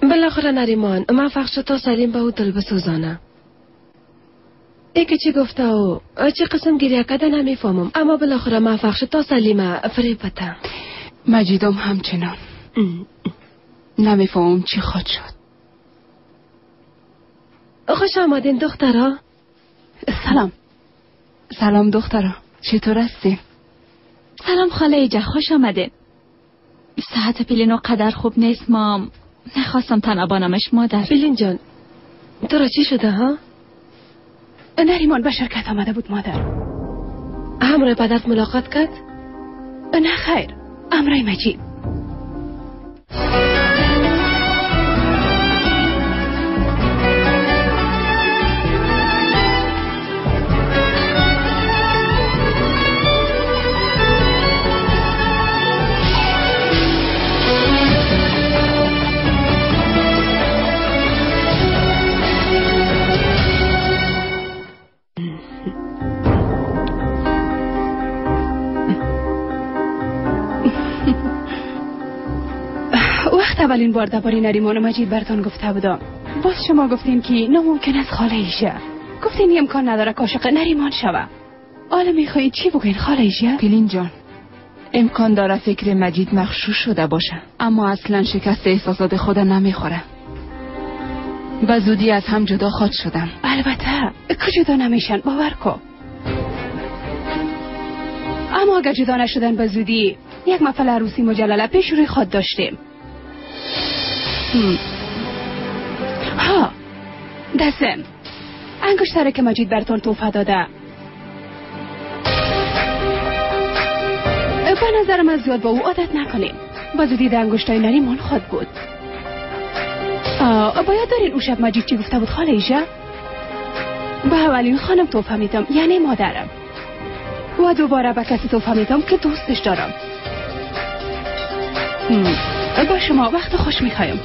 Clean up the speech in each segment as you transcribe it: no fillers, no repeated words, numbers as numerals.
بالاخره نریمان موفق شد تا سریم به او دل بسوزانه. ای که چی گفته و چی قسم گریه کده نمیفهمم، اما بالاخره موفق شد تا سلیمه فریب بده. مجیدم همچنان نمیفهمم چی خود شد. خوش آمدین دخترها. سلام دخترها، چطور هستی؟ سلام خاله ایجا، خوش آمده. صحت پیلین قدر خوب نیست مام، نخواستم تنابانمش مادر. پیلین جان تو را چی شده ها؟ نریمان به شرکت آمده بود مادر. همراه پدرت ملاقات کرد؟ نه خیر، امرای مجید. اولین بار درباره نریمان و مجید براتون گفته بودم. باز شما گفتین که ناممکن است خاله ایشه. گفتین امکان نداره عاشق نریمان شوه. حالا میخواید چی بگین خاله ایشه؟ پیلین جان، امکان داره فکر مجید مغشوش شده باشه، اما اصلا شکست احساسات خود نمیخوره. به زودی از هم جدا خود شدن. البته که جدا نمیشن، باور کن. اما اگه جدا نشدن به زودی، یک محفل عروسی مجلل پیش روی خود داشتیم. ها دستم انگشتره که مجید براتون توفه داده. به نظرم از زیاد با او عادت نکنیم. با زودی ده انگشتای نریمان خود بود. باید دارین اون شب مجید چی گفته بود خاله ایجا؟ به اولین خانم توفه میدم، یعنی مادرم، و دوباره به کسی توفه میدم که دوستش دارم. با شما وقت خوش میخوایم.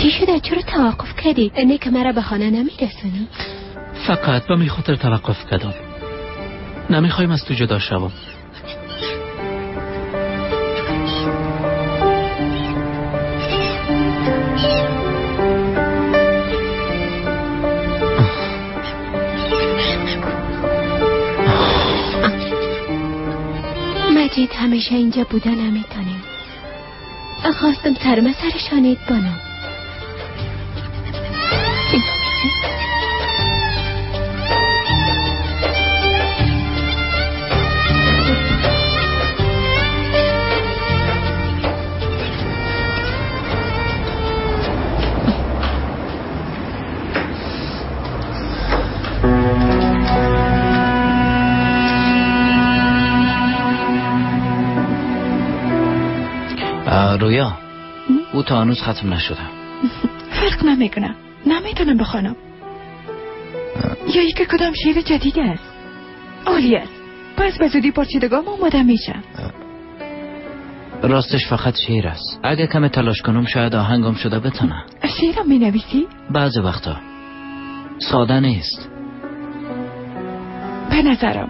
چی شده؟ چرا توقف کردی؟ اینه که مرا به خانه نمیرسونی؟ فقط به می خاطر توقف کردم. نمیخوایم از تو جدا شوم. مجید همیشه اینجا بوده نمیتونیم. خواستم سرمه سرشانید بانم. رویا او تا هنوز ختم نشده. فرق نمیکنه، نمیتونم بخوانم. یا یک کدام شعر جدید است. عالی است. پس به زودی پرچیدگام آماده میشه. راستش فقط شعر است. اگه کم تلاش کنم شاید آهنگم شده بتونم. شعرم می نویسی؟ بعضی وقتا ساده نیست. به نظرم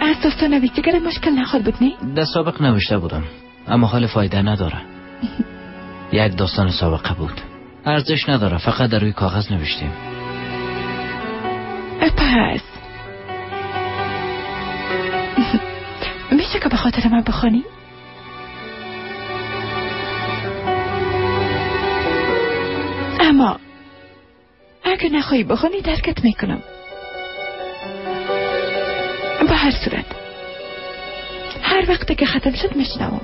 از داستان نویسیگر مشکل نخواد بود نی؟ در سابق نوشته بودم اما حال فایده نداره. یک داستان سابقه بود، ارزش نداره، فقط در روی کاغذ نوشتیم. پس میشه که به خاطر من بخوانی؟ اما اگه نخواهی بخوانی درکت میکنم. به هر صورت هر وقتی که ختم شد میشنوم.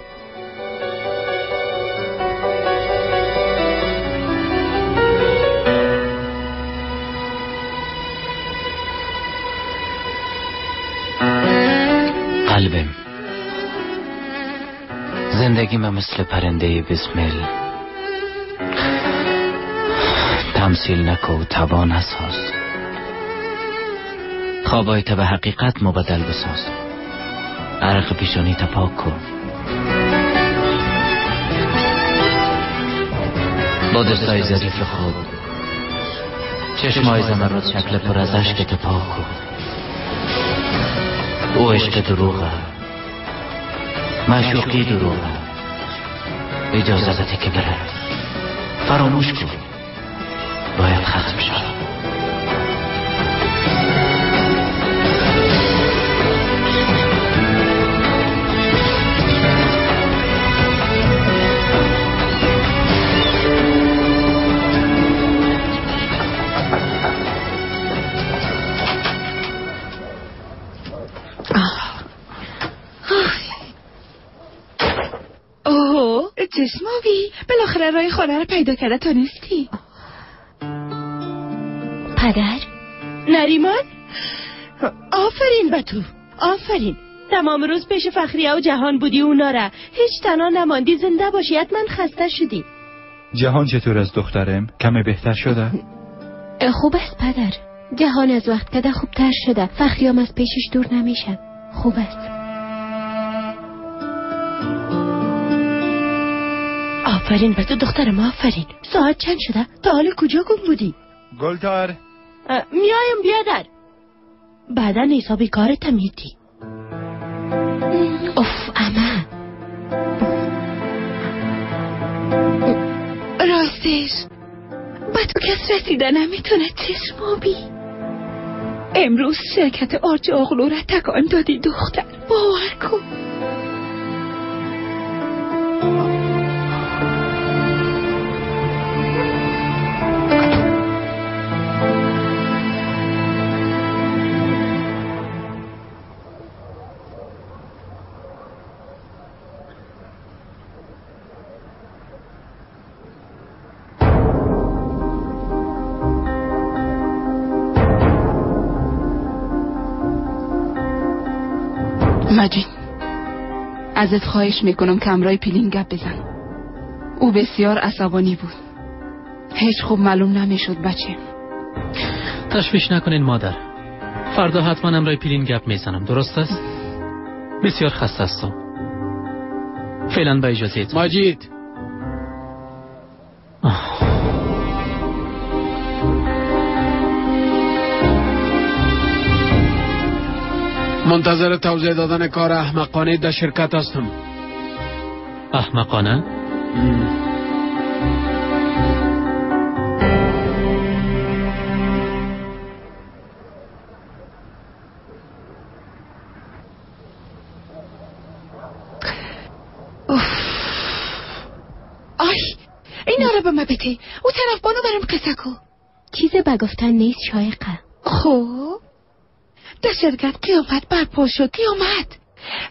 قلبم زندگی من مثل پرنده بسمل، تمثیل نکو توان اساس، خوابایت به حقیقت مبدل بساز، عرق پیشانی تپاک کن. با دستای ظریف خود چشمای زمرد شکل پر از عشقت پاک کن. او عشق دروغه، معشوقی دروغه. اجازه بده که بره، فراموش کن، باید ختم شد. چشماوی بالاخره راه خانه رو پیدا کرده تونستی. پدر؟ نریمان؟ آفرین به تو، آفرین. تمام روز پیش فخریه و جهان بودی اونا را، هیچ تنها نماندی. زنده باشی، حتما خسته شدی. جهان چطور از دخترم؟ کمی بهتر شده؟ خوب است پدر. جهان از وقت کده خوبتر شده. فخریام از پیشش دور نمیشه. خوب است. آفرین به تو دخترم، آفرین. ساعت چند شده؟ تا حالا کجا گم بودی؟ گلتار میایم بیادر. بعدا حسابی کارت میدی. اف اما راستش به تو کس رسیده نمیتونه. چشمابی امروز شرکت آرچ آغلو را تکان دادی دختر، باور کن. مجید، ازت خواهش میکنم که امرای پیلین گپ بزن. او بسیار عصبانی بود. هیچ خوب معلوم نمیشد بچه. تشویش نکنین مادر، فردا حتما امرای پیلین گپ میزنم. درست است؟ بسیار خسته هستم. فعلا با اجازهتون. مجید، منتظر توضیح دادن کار احمقانه در شرکت هستم. احمقانه؟ آی اینا رو به ما بده. او طرف بانو برام قصه کو. چیز بگفتن نیست شایقه. خب در شرکت قیامت برپا شد. قیامت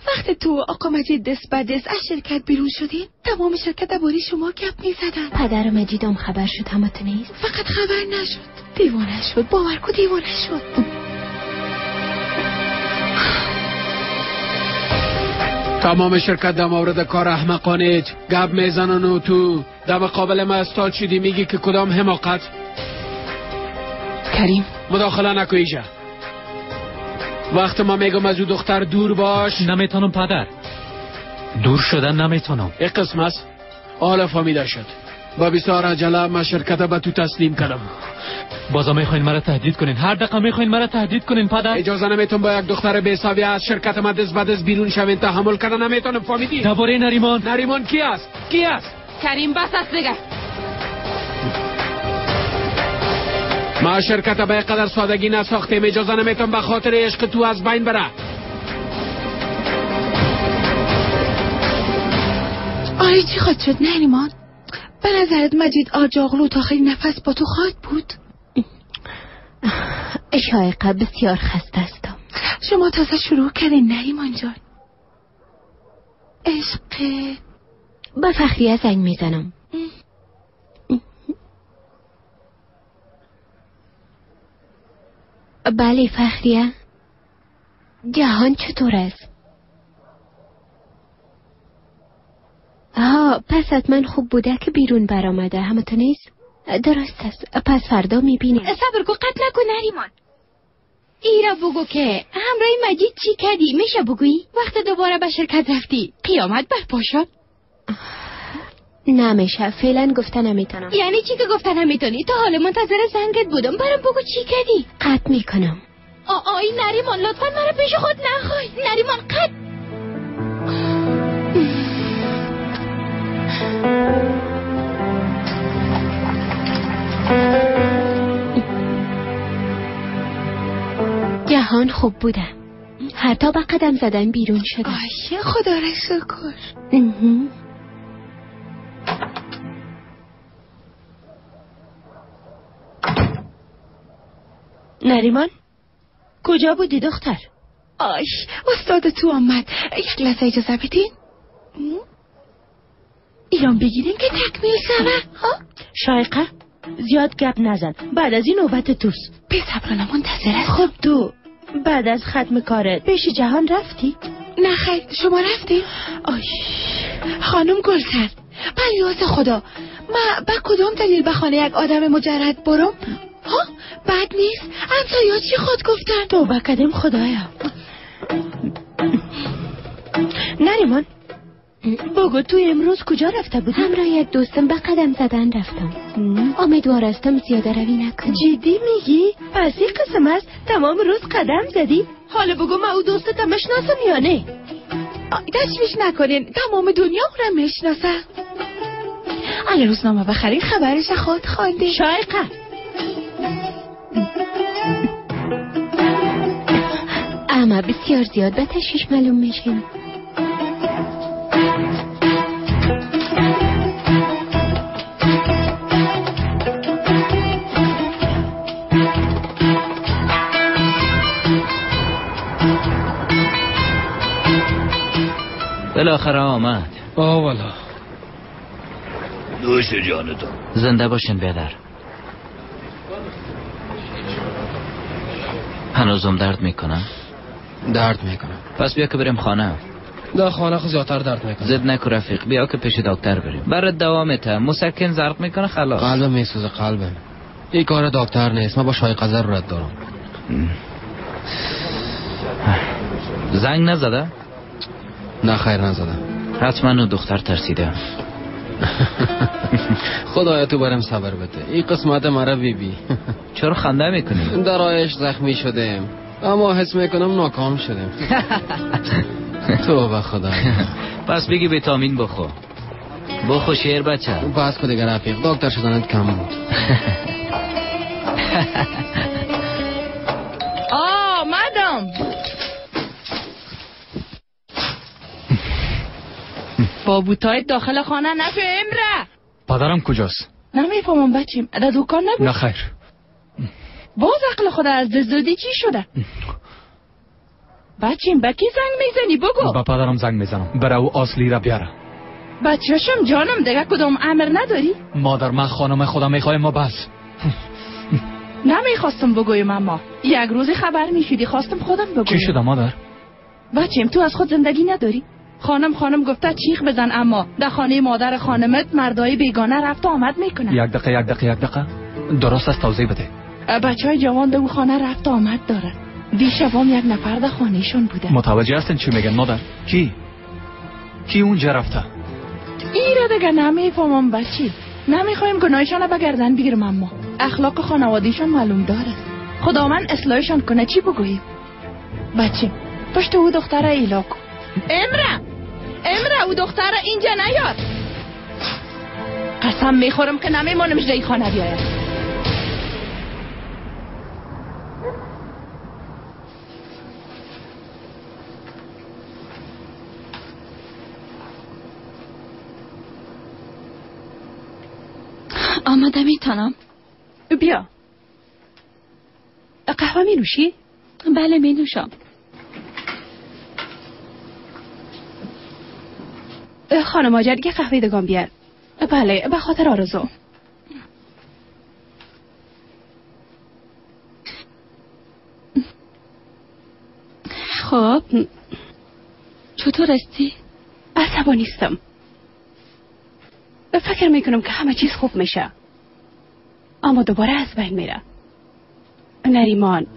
وقتی تو آقا مجید دست به دست از شرکت بیرون شدین، تمام شرکت درباره شما گپ میزدن. پدر مجیدم خبر شد همت نیست؟ فقط خبر نشد، دیوانه شد. باور کن دیوانه شد. تمام شرکت در مورد کار احمقانه گپ میزنن و تو در مقابل ما استاد شدی میگی که کدام حماقت. کریم مداخله نکو ایجا. وقت ما میگم از او دختر دور باش. نمیتونم پدر، دور شدن نمیتونم. یک قسم است حالا فهمیده شد. با بسیار عجله ما شرکت به تو تسلیم کردم. بازا میخواین مرا تهدید کنین؟ هر دقیقه میخواین مرا تهدید کنین پدر؟ اجازه نمیتون با یک دختر بی‌سویه از شرکت ما دست به دست بیرون شوین. تحمل کردن نمیتونم. فهمیدی؟ درباره نریمان کی است؟ کی است؟ کریم بس است دیگه. ما شرکت به قدر سادگی نساختیم. اجازه نمیتون به خاطر عشق تو از بین بره. آی چی خواهد شد نریمان؟ به نظرت مجید آجاغلو تا خیلی نفس با تو خواهد بود؟ شایقه بسیار خسته هستم. شما تازه شروع کردین نریمان جان. عشق با فخریه زنگ میزنم. بله فخریه، جهان چطور است؟ پس حتما خوب بوده که بیرون برآمده. همه نیست؟ درست است. پس فردا میبینیم. صبر کو، قطع نکن نریمان. ایرا بگو که همراه مجید چی کردی؟ میشه بگویی؟ وقت دوباره به شرکت رفتی قیامت برپا شد؟ نمیشه، فعلا گفتن نمیتونم. یعنی چی که گفتن نمیتونی؟ تا حالا منتظر زنگت بودم، برام بگو چی کردی؟ قطع میکنم. آی نریمان لطفا مرا پیش خود نخوای. نریمان قطع. جهان خوب بوده، حتی با قدم زدن بیرون شده. آی خدا را شکر. نریمان کجا بودی دختر؟ آی استاد تو آمد، یک لحظه اجازه بدین. ایران بگیرین که تکمیل شوه. شایقه زیاد گپ نزن، بعد از این نوبت توست. به صبرانه منتظر است. خب تو بعد از ختم کارت پیش جهان رفتی؟ نه خیر، شما رفتی؟ آی خانم گلسر، پریاز خدا، ما با کدام دلیل به خانه یک آدم مجرد برم؟ ها بد نیست. همسایا چی خود گفتن؟ توبه کردم خدایا. نریمان بگو تو امروز کجا رفته بودی؟ همراه یک دوستم به قدم زدن رفتم. امیدوار هستم زیاده روی نکنم. جدی میگی؟ پس این قسم است تمام روز قدم زدی؟ حالا بگو من او دوستت میشناسم یا نه؟ تشویش نکنین، تمام دنیا او را میشناسه. اگه روزنامه بخرین خبرش خود خوانده. شایقه اما بسیار زیاد به تشویش معلوم میشین. بالاخره آمد. والا دوش جانتون زنده باشین بیادر. هنوزم درد میکنم؟ درد میکنم. پس بیا که بریم خانه. در خانه خود زیادتر درد میکنه. زد نکو رفیق، بیا که پیش دکتر بریم. برات دوامته، مسکن زرق میکنه خلاص. قلبم میسوزه قلبم. این کار دکتر نیست، من با شایقه ضرورت دارم. زنگ نزده؟ نه خیر نزدم. حتما اون دختر ترسیده. خدایا تو برم صبر بده. این قسمت مرا بی. چرا خنده میکنی؟ در آیش زخمی شدم اما حس میکنم ناکام شدم. توبه خدا. پس بگی ویتامین بخو شیر بچه. بس که دیگر رفیق، دکتر شدنت کم بود. مادام بابوتای داخل خانه نفه امره. پدرم کجاست؟ نمیفهمم بچیم، در دکان نبود؟ نه خیر. باز عقل خود از دزدودی چی شده؟ بچیم به کی زنگ میزنی بگو. با پدرم زنگ میزنم برای او اصلی را بیاره. بچه‌شم جانم دیگه کدام امر نداری؟ مادر من خانم خودم میخوایم ما بس. نمیخواستم بگویم اما یک روزی خبر میشدی خواستم خودم بگویم. چی شده مادر؟ بچیم تو از خود زندگی نداری؟ خانم گفته چیخ بزن اما در خانه مادر خانمت مردای بیگانه رفت و آمد میکنه. یک دقیقه درست است توضیح بده. بچهای جوان دو خانه رفت و آمد داره. دیشبام یک نفر در خانهشون بوده. متوجه هستین چی میگن مادر؟ کی اونجا رفته؟ این را دیگه نمیفهمم بچی. نمیخوایم گناهشان به گردن بگیرم اما اخلاق خانوادیشان معلوم داره. خدا من اصلاحشان کنه چی بگوییم؟ بچی پشت او دختر ایلا کن. امره او دختر اینجا نیاد. قسم میخورم که نمیمانم جای خانه بیاید. آماده میتونم؟ بیا. قهوه می نوشی؟ بله می نوشم. خانم آجر یه قهوه دگان بیار. بله به خاطر آرزو. خب چطور هستی؟ عصبانی نیستم. فکر میکنم که همه چیز خوب میشه اما دوباره از بین میره. نریمان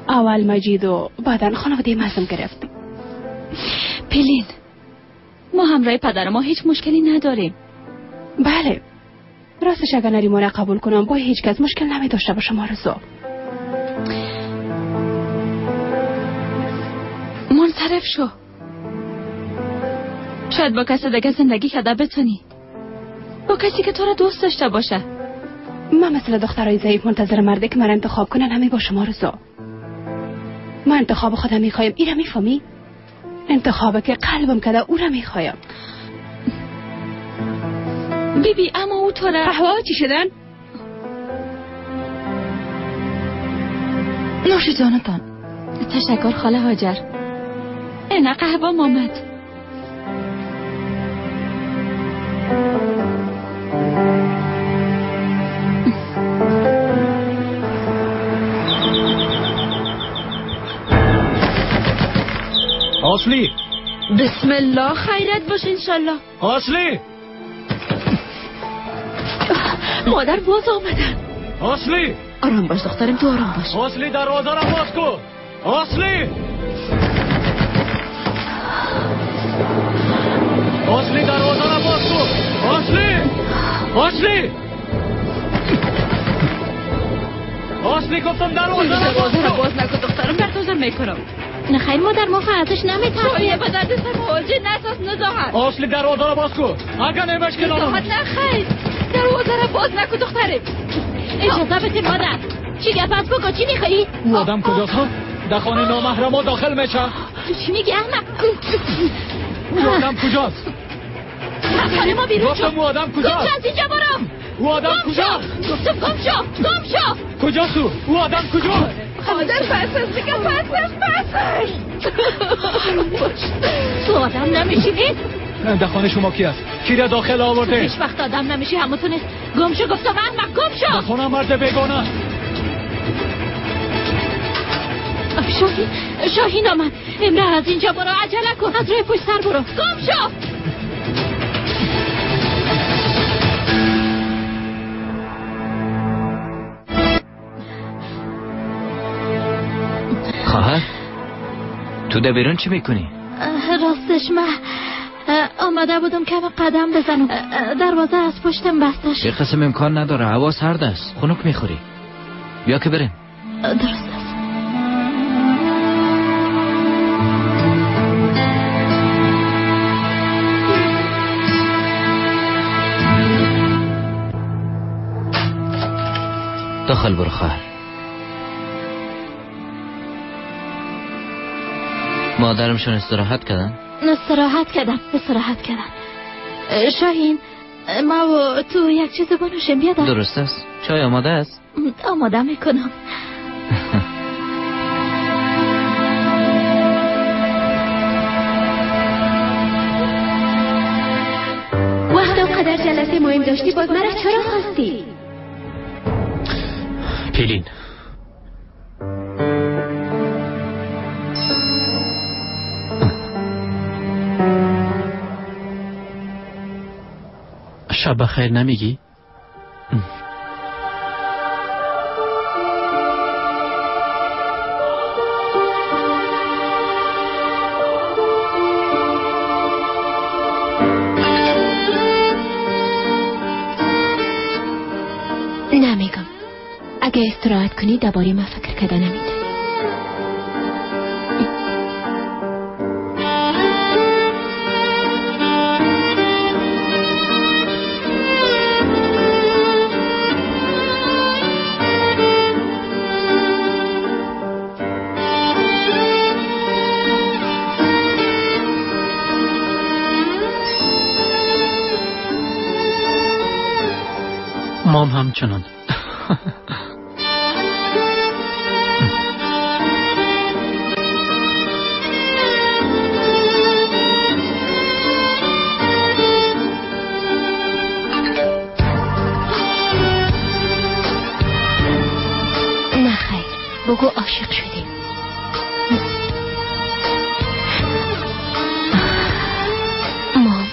اول مجید و بعدن خانواده مزم گرفت. پیلین ما همراه پدر ما هیچ مشکلی نداریم. بله راستش اگر نریمان را قبول کنم با هیچ کس مشکل نمی داشته باشم آرزو. منصرف شو. شاید با کسی دیگه زندگی کرده بتونی، با کسی که تو را دوست داشته باشه. من مثل دخترای ضعیف منتظر مرده که من انتخاب کنن نمی باشم آرزو. من انتخاب خودم میخوایم. این را میفهمی؟ انتخابه که قلبم کده او را میخوایم. بیبی اما او تو را قهوه چی شدن؟ نوش جانتان. تشکر خاله هاجر. اینا قهوه مامد. آسلی بسم الله خیرت باش انشالله. آسلی مادر باز آمدن. آسلی آرام باش دخترم تو آرام باش. آسلی دروازه را باز کن. آسلی آسلی دروازه را باز کن. آسلی آسلی آسلی گفتم دروازه را باز نکن دخترم برتازم میکنم. نخیر مادر ما خواهدش نمیترسیم. شایه به درد سر مواجه نساس نزاحت. آسلی دروازه را باز کن. اگر نمیش که نزاحت نخیر. دروازه را باز نکن دخترم. اجازه بده مادر. چی گپ است بگو چی میخوایی؟ او آدم کجاست ها؟ در خانه نامحرما داخل میشه. چی میگی احمق؟ او آدم کجاست؟ از خانه ما بیرون شو. گفتم او آدم کجاست؟ گم شو از اینجا برو. او آدم کجاست؟ گفتم گم شو. کجاست او آدم کجاست؟ مادر پسش دیگه پسش. تو آدم نمیشی؟ در خانه شما کی است؟ کی را داخل آورده؟ هیچ وقت آدم نمیشی همونتون است. گم شو گفتم احمق گم شو. در خانه مرد بیگانه. شاهین آمد. امراه از اینجا برو عجله کن. از روی پشت سر برو. گم شو. خواهر تو در بیرون چی میکنی؟ راستش من آمده بودم که قدم بزنم. دروازه از پشتم بسته شد. یه قسم امکان نداره. هوا سرد است. خنک میخوری. بیا که بریم. درست است. داخل برو خواهر. مادرمشون استراحت کردن؟ استراحت کردن. شاهین ما و تو یک چیز بنوشیم بیادم. درست است. چای آماده است؟ آماده میکنم. وقت قدر جلسه مهم داشتی باز مرا چرا خواستی؟ پیلین شب بخیر نمیگی؟ نمیگم. اگه استراحت کنی دوباره من فکر کرده نمیده. مام همچنان. نه خیر بگو عاشق شدیم. مام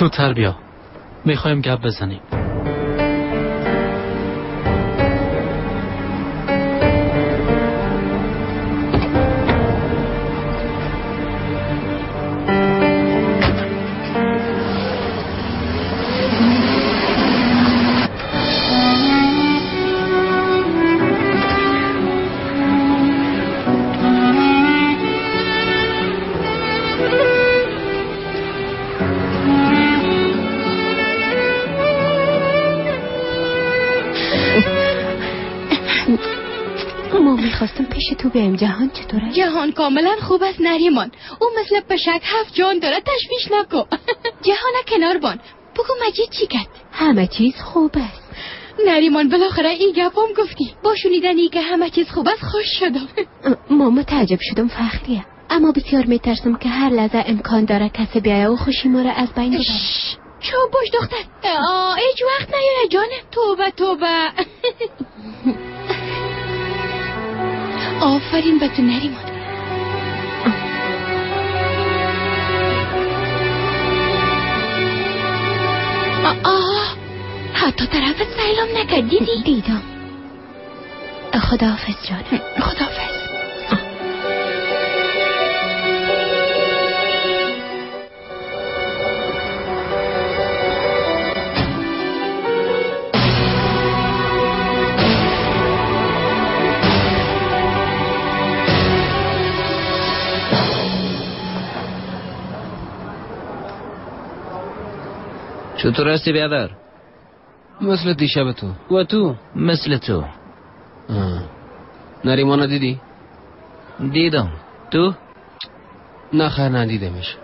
زودتر بیا، میخوایم گپ بزنیم. میخواستم پیش تو بیایم. جهان چطوره؟ جهان کاملا خوب است نریمان. او مثل پشک 7 جان داره، تشویش نکن. جهان کنار بان. بگو مجید چی کرد؟ همه چیز خوب است. نریمان بالاخره این گپم گفتی. با شنیدنی که همه چیز خوب است خوش شدم. ماما تعجب شدم فخریه، اما بسیار میترسم که هر لحظه امکان داره کسی بیایه و خوشی ما را از بین ببره. چو باش دختر. هیچ وقت نیاره جانم. توبه توبه. آفرین به تو نریمان. حتی طرفت سلام نکردی؟ دیدم. خداحافظ جانم. خداحافظ. چطور هستی بیادر؟ مثل دیشب تو. و تو؟ مثل تو. نریمانو دیدی؟ دیدم. تو؟ نه خیر ندیدمش.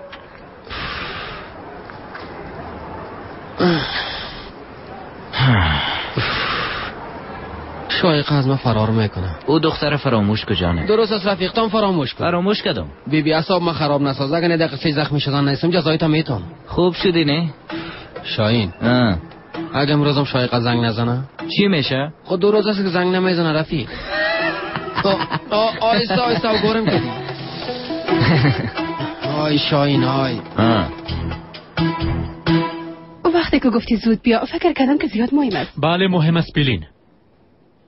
شایقه از من فرار میکنه. او دختر فراموش کجانه؟ درست از رفیقتم فراموش کن. فراموش کردم. بی اعصاب ما خراب نساز. اگه نه دقیقه زخمی شدن نیستم جزایت میتونم. خوب شدی نه؟ شاهین. اگه امروزم شایقه زنگ نزنه چی میشه؟ خود 2 روز است که زنگ نمیزنه رفیق. آیستا گورم کردی. آی شاهین آی. وقتی که گفتی زود بیا فکر کردم که زیاد مهم است. بله مهم است پیلین.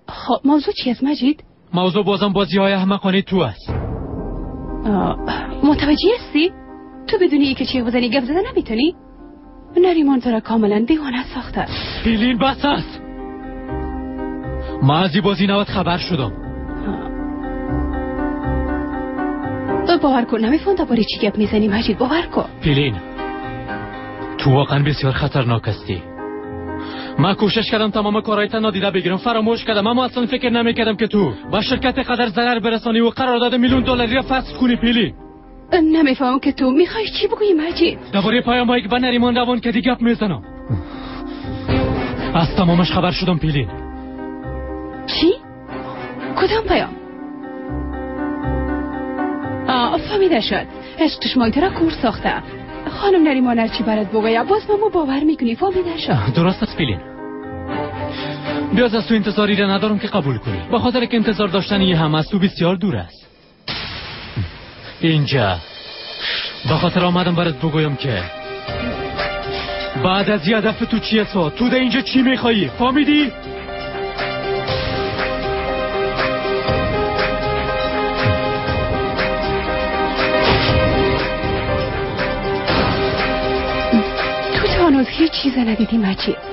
خب موضوع چی است مجید؟ موضوع بازم بازی‌های احمقانه تو است. متوجه هستی؟ تو بدونی ای که چی بزنی گپ زدن نمیتونی؟ نریمان تو را کاملا دیوانه ساخته. پیلین بس است. ما از این بازی نوات خبر شدم. باور کن نمیفهمم باری چی گپ میزنی مجید. باور کن. پیلین تو واقعا بسیار خطرناک هستی. من کوشش کردم تمام کارهایت نادیده بگیرم، فراموش کردم، اما اصلا فکر نمیکردم که تو با شرکت قدر ضرر برسانی و قرارداد $1,000,000 را فسخ کنی. پیلین نمیفهمم که تو میخوای چی بگویی مجید. درباره پیام‌هایی که به نریمان روان کردی گپ میزنم. از تمامش خبر شدم پیلین. چی؟ کدام پیام؟ فهمیده شد. عشقش مایده را کور ساخته. خانم نریمان هرچی برات بگوید باز ما باور میکنی. فهمیده شد. درست است پیلین. بیاز از تو انتظاری را ندارم که قبول کنی، به خاطر که انتظار داشتنی هم از تو بسیار دور است. اینجا به خاطر آمدم برات بگویم که بعد از یه هدف تو چیه تو ده اینجا چی میخوایی؟ فهمیدی؟ تو هنوز هیچ چیز ندیدی مجید.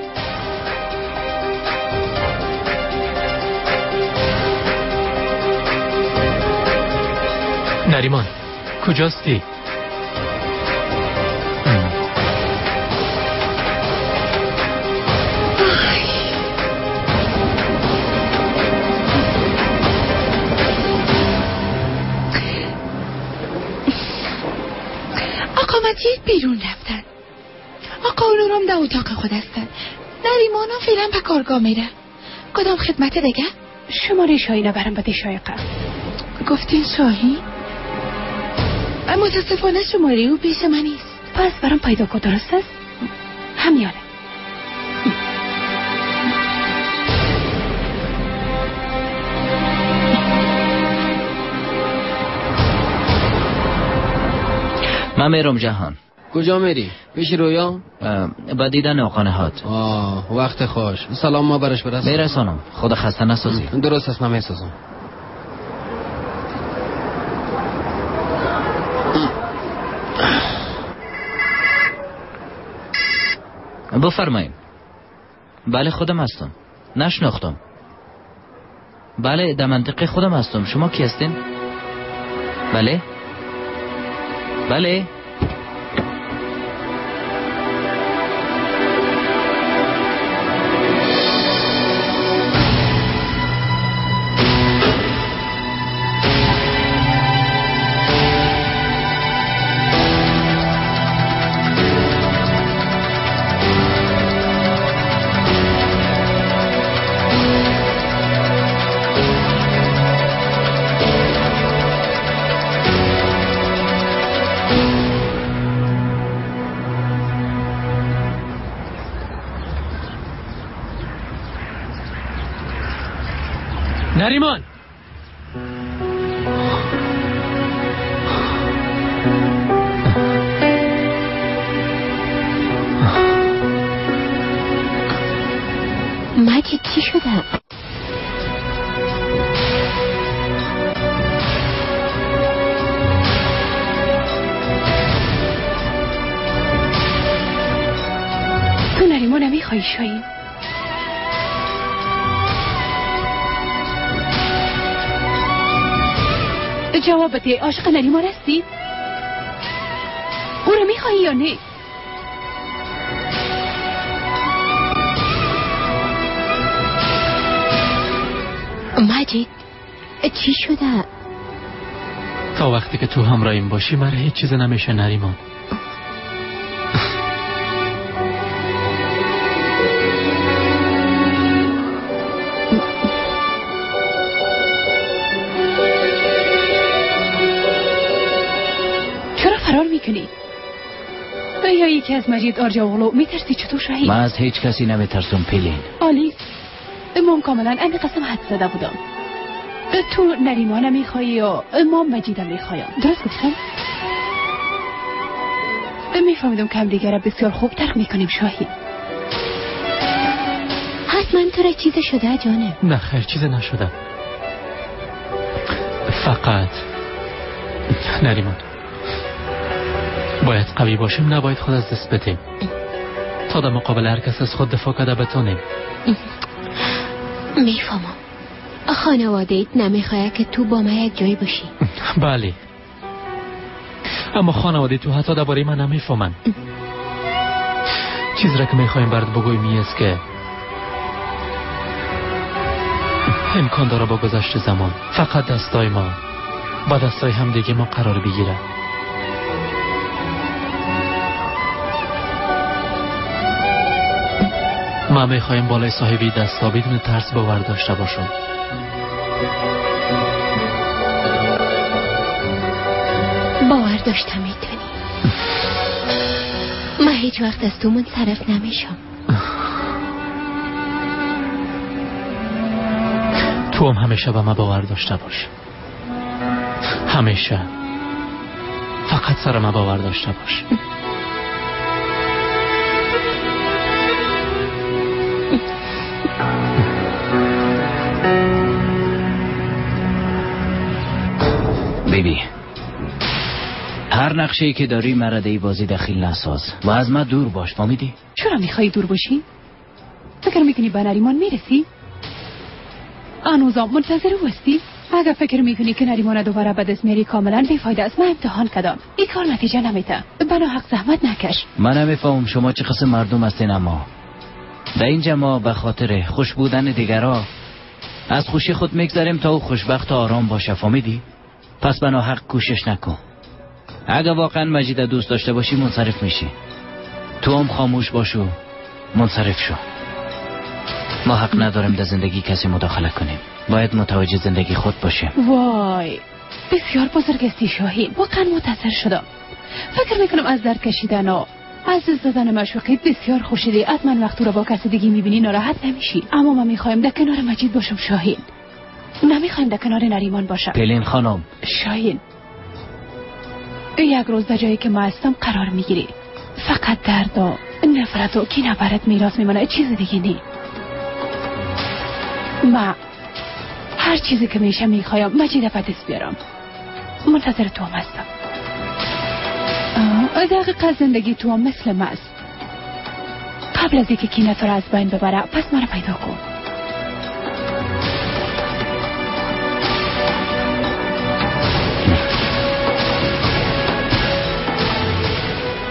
نریمان کجاستی؟ آقا مجید بیرون رفتن. آقا اولورام در اتاق خود هستن. نریمان هم فعلا به کارگاه میره. کدام خدمت دیگه؟ شماره شاهینه برم بده شایقه. گفتین شاهین؟ متاسفانه شماره او پیش من نیست. پس برام پیدا کن. درست است؟ همیانه. من میرم جهان. کجا میری؟ پیش رویا؟ با دیدن آقا نهاد. وقت خوش. سلام ما برش برسون. برسانم. خدا خسته نسازی. درست است، من میسازم. بفرمایید. بله خودم هستم. نشناختم. بله در منطقه خودم هستم. شما کی هستین؟ بله بله. نریمان مجید چی شده؟ تو نریمان نمیخوایی شاهین؟ جواب بده، عاشق نریمان هستی؟ او رو میخوایی یا نه؟ مجید چی شده؟ تا وقتی که تو همراهیم باشی من هیچ چیز نمیشه نریمان. یا یکی از مجید آرجاوغلو میترسی چطور شاهی؟ من از هیچ کسی نمیترسم پیلین. آلی من کاملا امی قسم حد زده بودم. تو نریمان میخوایی یا ما مجیدم میخوایم؟ درست گفتم؟ میفهمیدم که هم دیگر بسیار خوب ترک میکنیم شاهی. حتما تو را چیز شده جانم؟ نه خیر چیز نشده. فقط نریمان باید قوی باشیم، نباید خود از دست بدیم. تا در مقابل هر کس از خود دفاع کرده بتونیم. میفهمم. خانواده ایت نمیخواه که تو با من یک جایی باشی. بله اما خانواده تو حتی درباره من نمیفهمن. چیز را که میخوایم برات بگویم است که امکان داره با گذشت زمان فقط دستای ما با دستای همدیگه ما قرار بگیره. ما میخوایم بالای صاحبی دستا بدون ترس باور داشته باشم. باور داشته میتونی. من هیچ وقت از تو منصرف نمیشم. تو هم همیشه به من باور داشته باش. همیشه فقط سر من باور داشته باش. بیبی هر نقشه‌ای که داری مرده ای بازی دخیل نساز و از من دور باش. فهمیدی؟ چرا میخوایی دور باشی؟ فکر میکنی به نریمان میرسی؟ آنوزا منتظر هستی؟ اگر فکر میکنی که نریمان دوباره به دست میری کاملا بیفایده است. من امتحان کردم این کار نتیجه نمیده. بنا حق زحمت نکش. من نمیفهم شما چه قسم مردم هستین، اما در اینجا ما به خاطر خوش بودن دیگرها از خوشی خود میگذاریم تا او خوشبخت و آرام باشه. فهمیدی؟ پس بنا حق کوشش نکن. اگر واقعا مجید دوست داشته باشی منصرف میشی. تو هم خاموش باشو منصرف شو. ما حق نداریم در زندگی کسی مداخله کنیم. باید متوجه زندگی خود باشیم. وای بسیار بزرگ استی شاهین. واقعا متاثر شدم. فکر میکنم از در کشیدن و از دادن مشوقیت بسیار خوشیدی. حتما وقت رو با کسی دیگه میبینی ناراحت نمیشی. اما ما میخوایم در کنار مجید باشم شاهین. نمیخوایم در کنار نریمان باشم. پلین خانم. شاهین یک روز در جایی که ما هستم قرار میگیری. فقط درد و نفرت و کینه برات میراث میمونه، چیز دیگه نی. ما هر چیزی که میشه میخوایم مجید به دست بیارم. منتظر تو هم هستم. دقیقا زندگی تو هم مثل ماست. قبل از اینکه کینه تو را از بین ببره پس مرا پیدا کن.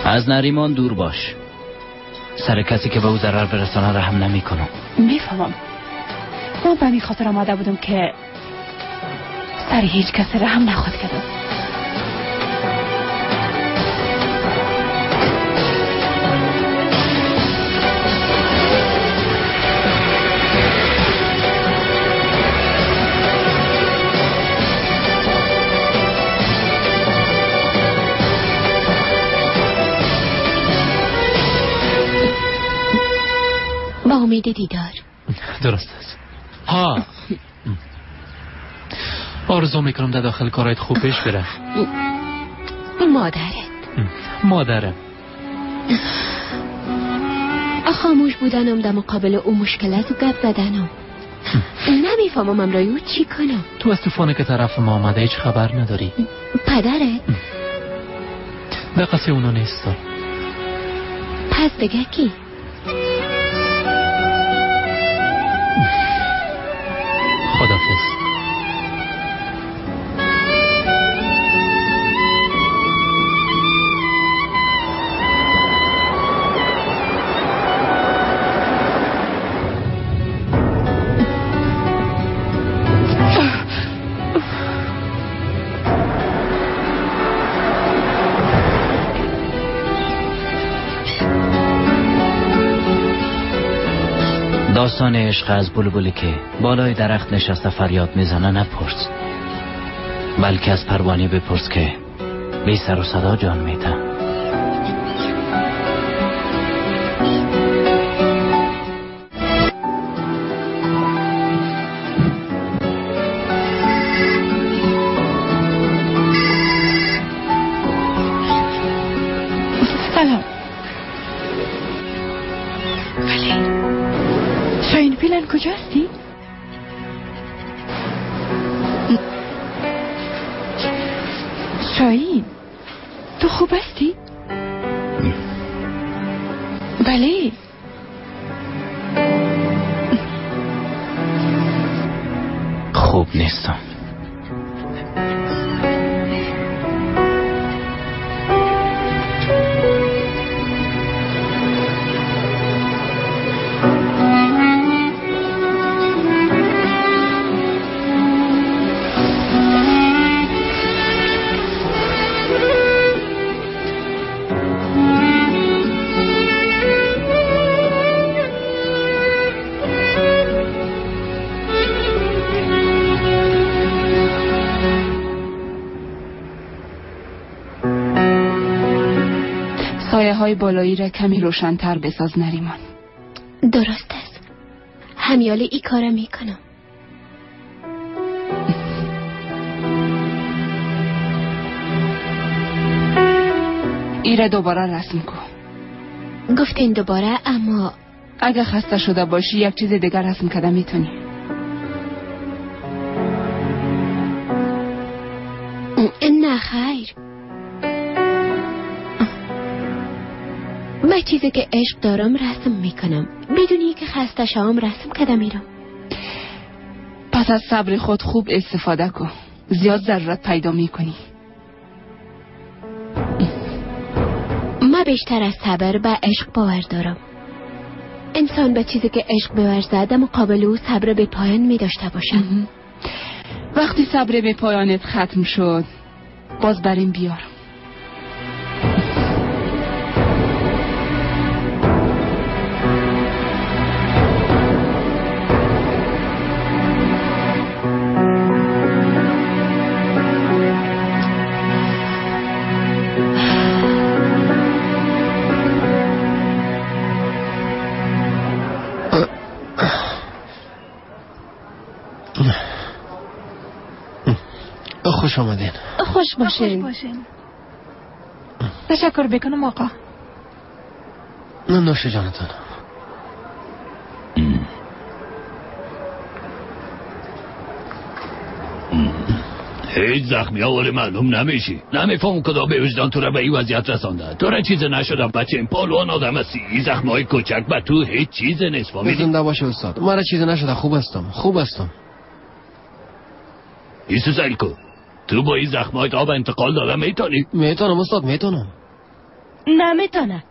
از نریمان دور باش. سر کسی که به او ضرر برسانه رحم نمی کنم. میفهمم. من به این خاطر آماده بودم که سر هیچ کسی رحم نخواد کردم. با امید دیدار. درست است. ها آرزو میکنم در داخل کارایت خوب پیش بره. مادرم خاموش بودنم در مقابل او مشکل است و گپ زدنم. نمیفهمم امرای او چی کنم. تو از طوفانی که طرف ما آمده هیچ خبر نداری؟ پدره؟ به قصه اونو نیست. پس دیگه کی؟ خدافظ. داستان عشق از بلبلی که بالای درخت نشسته فریاد میزنه نپرس، بلکه از پروانه بپرس که بی سر و صدا جان میده. سلام. شاهین پیلن کجا هستی؟ شاهین تو خوب هستی؟ بله. خوب نیستم. سایه های بالایی را کمی روشن‌تر بساز نریمان. درست است. همیاله ای کارم میکنم. ایره دوباره رسم کن. گفتین دوباره، اما اگه خسته شده باشی یک چیز دیگر رسم کده میتونی. نه خیر. من چیزی که عشق دارم رسم میکنم، بدونی که خسته شام رسم کده میرم. پس از صبر خود خوب استفاده کن، زیاد ضرورت پیدا میکنی. من بیشتر از صبر به عشق باور دارم. انسان به چیزی که عشق بورزد در مقابل او صبر به پایان می داشته باشم. وقتی صبر به پایانت ختم شد باز بریم بیار. خوش آمدین. خوش باشین. تشکر بکنم آقا. نوش جانتان. هیچ زخمی ها ولی معلوم نمیشی. نمیفهم کدا به وجدان تو را به این وضعیت رسانده. تو را چیز نشده بچه، این پالوان آدم هستی. این زخمی های کوچک به تو هیچ چیز نیست. فهمیدی؟ زنده باشه استاد. من را چیز نشده. خوب هستم. ایسو سلکو، تو با این زخمی های آب انتقال داده میتونی؟ میتونم استاد، میتونم. نمیتونه.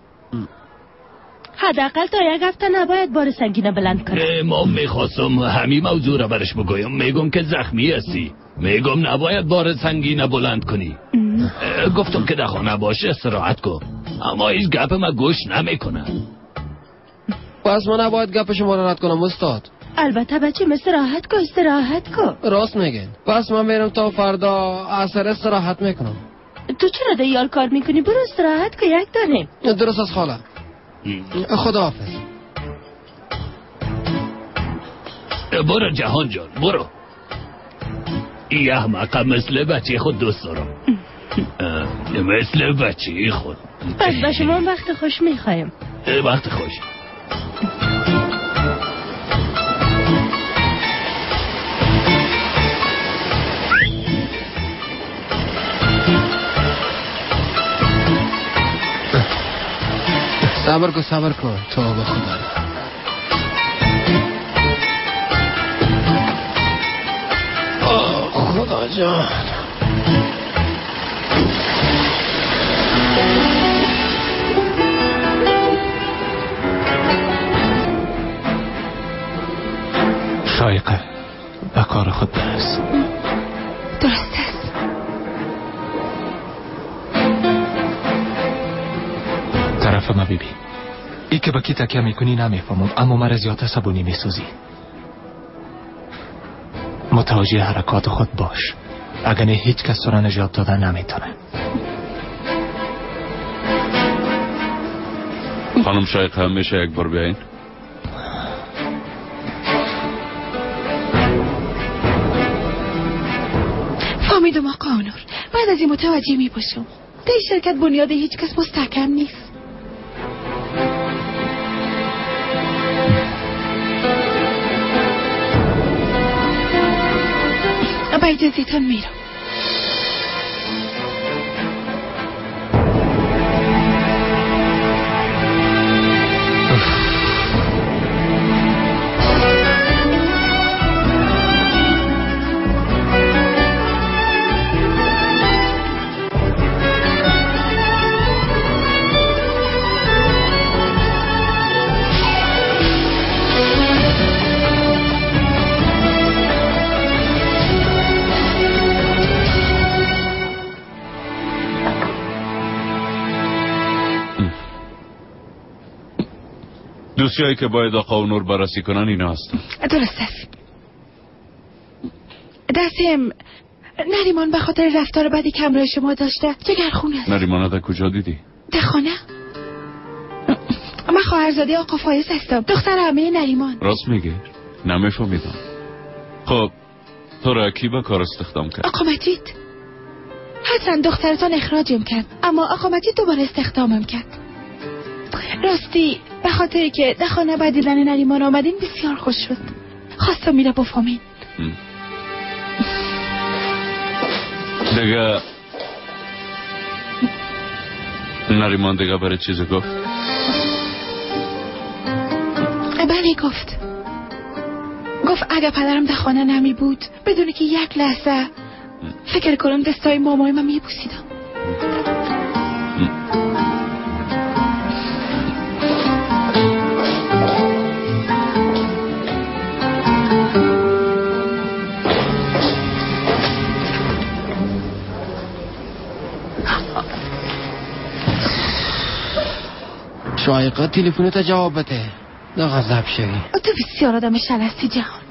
حداقل تا یک هفته نباید بار سنگینه بلند کنه. ما میخواستم همین موضوع را برش بگویم. میگم که زخمی هستی. میگم نباید بار سنگینه بلند کنی. گفتم که در خانه باشه استراحت کن، اما هیچ گپ ما گوش نمیکنه. پس من نباید گپ شما را رد کنم استاد. البته بچه، استراحت کن. راست میگین. پس من میرم تا فردا عصر استراحت میکنم. تو چرا دیال کار میکنی؟ برو استراحت کن. یک دانه. درست از خاله. خداحافظ. برو جهان جان، برو. این احمقه مثل بچه خود دوست دارم. مثل بچه خود. پس به شما وقت خوش میخوایم. وقت خوش. صبر کن تو به خدا. خدا جان. شایقه به کار خود برس. درست است. طرف ما ببین. ای که با کی تکیه میکنی نمیفهمم، اما مرا زیاد عصبانی میسوزی. متوجه حرکات خود باش، اگر نه هیچ کس تو را نجات دادن نمیتونه. خانم شایقه همیشه یک بار بیاین. فهمیدم آقا آنور. بعد از این متوجه میباشم در شرکت بنیاد هیچ کس مستحکم نیست. با اجازهتان میرم. دوستیایی که باید آقا اونور بررسی کنن اینا هستن. درست است. دستم نریمان به خاطر رفتار بدی که همراه شما داشته جگرخونه است. نریمان در کجا دیدی؟ در خانه. من خواهرزاده آقا فایز هستم، دختر عمه نریمان. راست میگی؟ نمیفهمیدم. خب تو را کی به کار استخدام کرد؟ آقا مجید. حسن دخترتان اخراجم کرد، اما آقا مجید دوباره استخدامم کرد. راستی به خاطری که در خانه بعد دیدن نریمان آمدین بسیار خوش شد. خواستم میره بفهمین. دیگه نریمان دیگه برای چیزی گفت؟ بله گفت اگه پدرم در خانه نمی بود بدونه که یک لحظه فکر کنم دستای مامای من میبوسیدم. شایقه تلفنت جواب بده. نه غضب شوی. تو بسیار آدم شلستی جهان.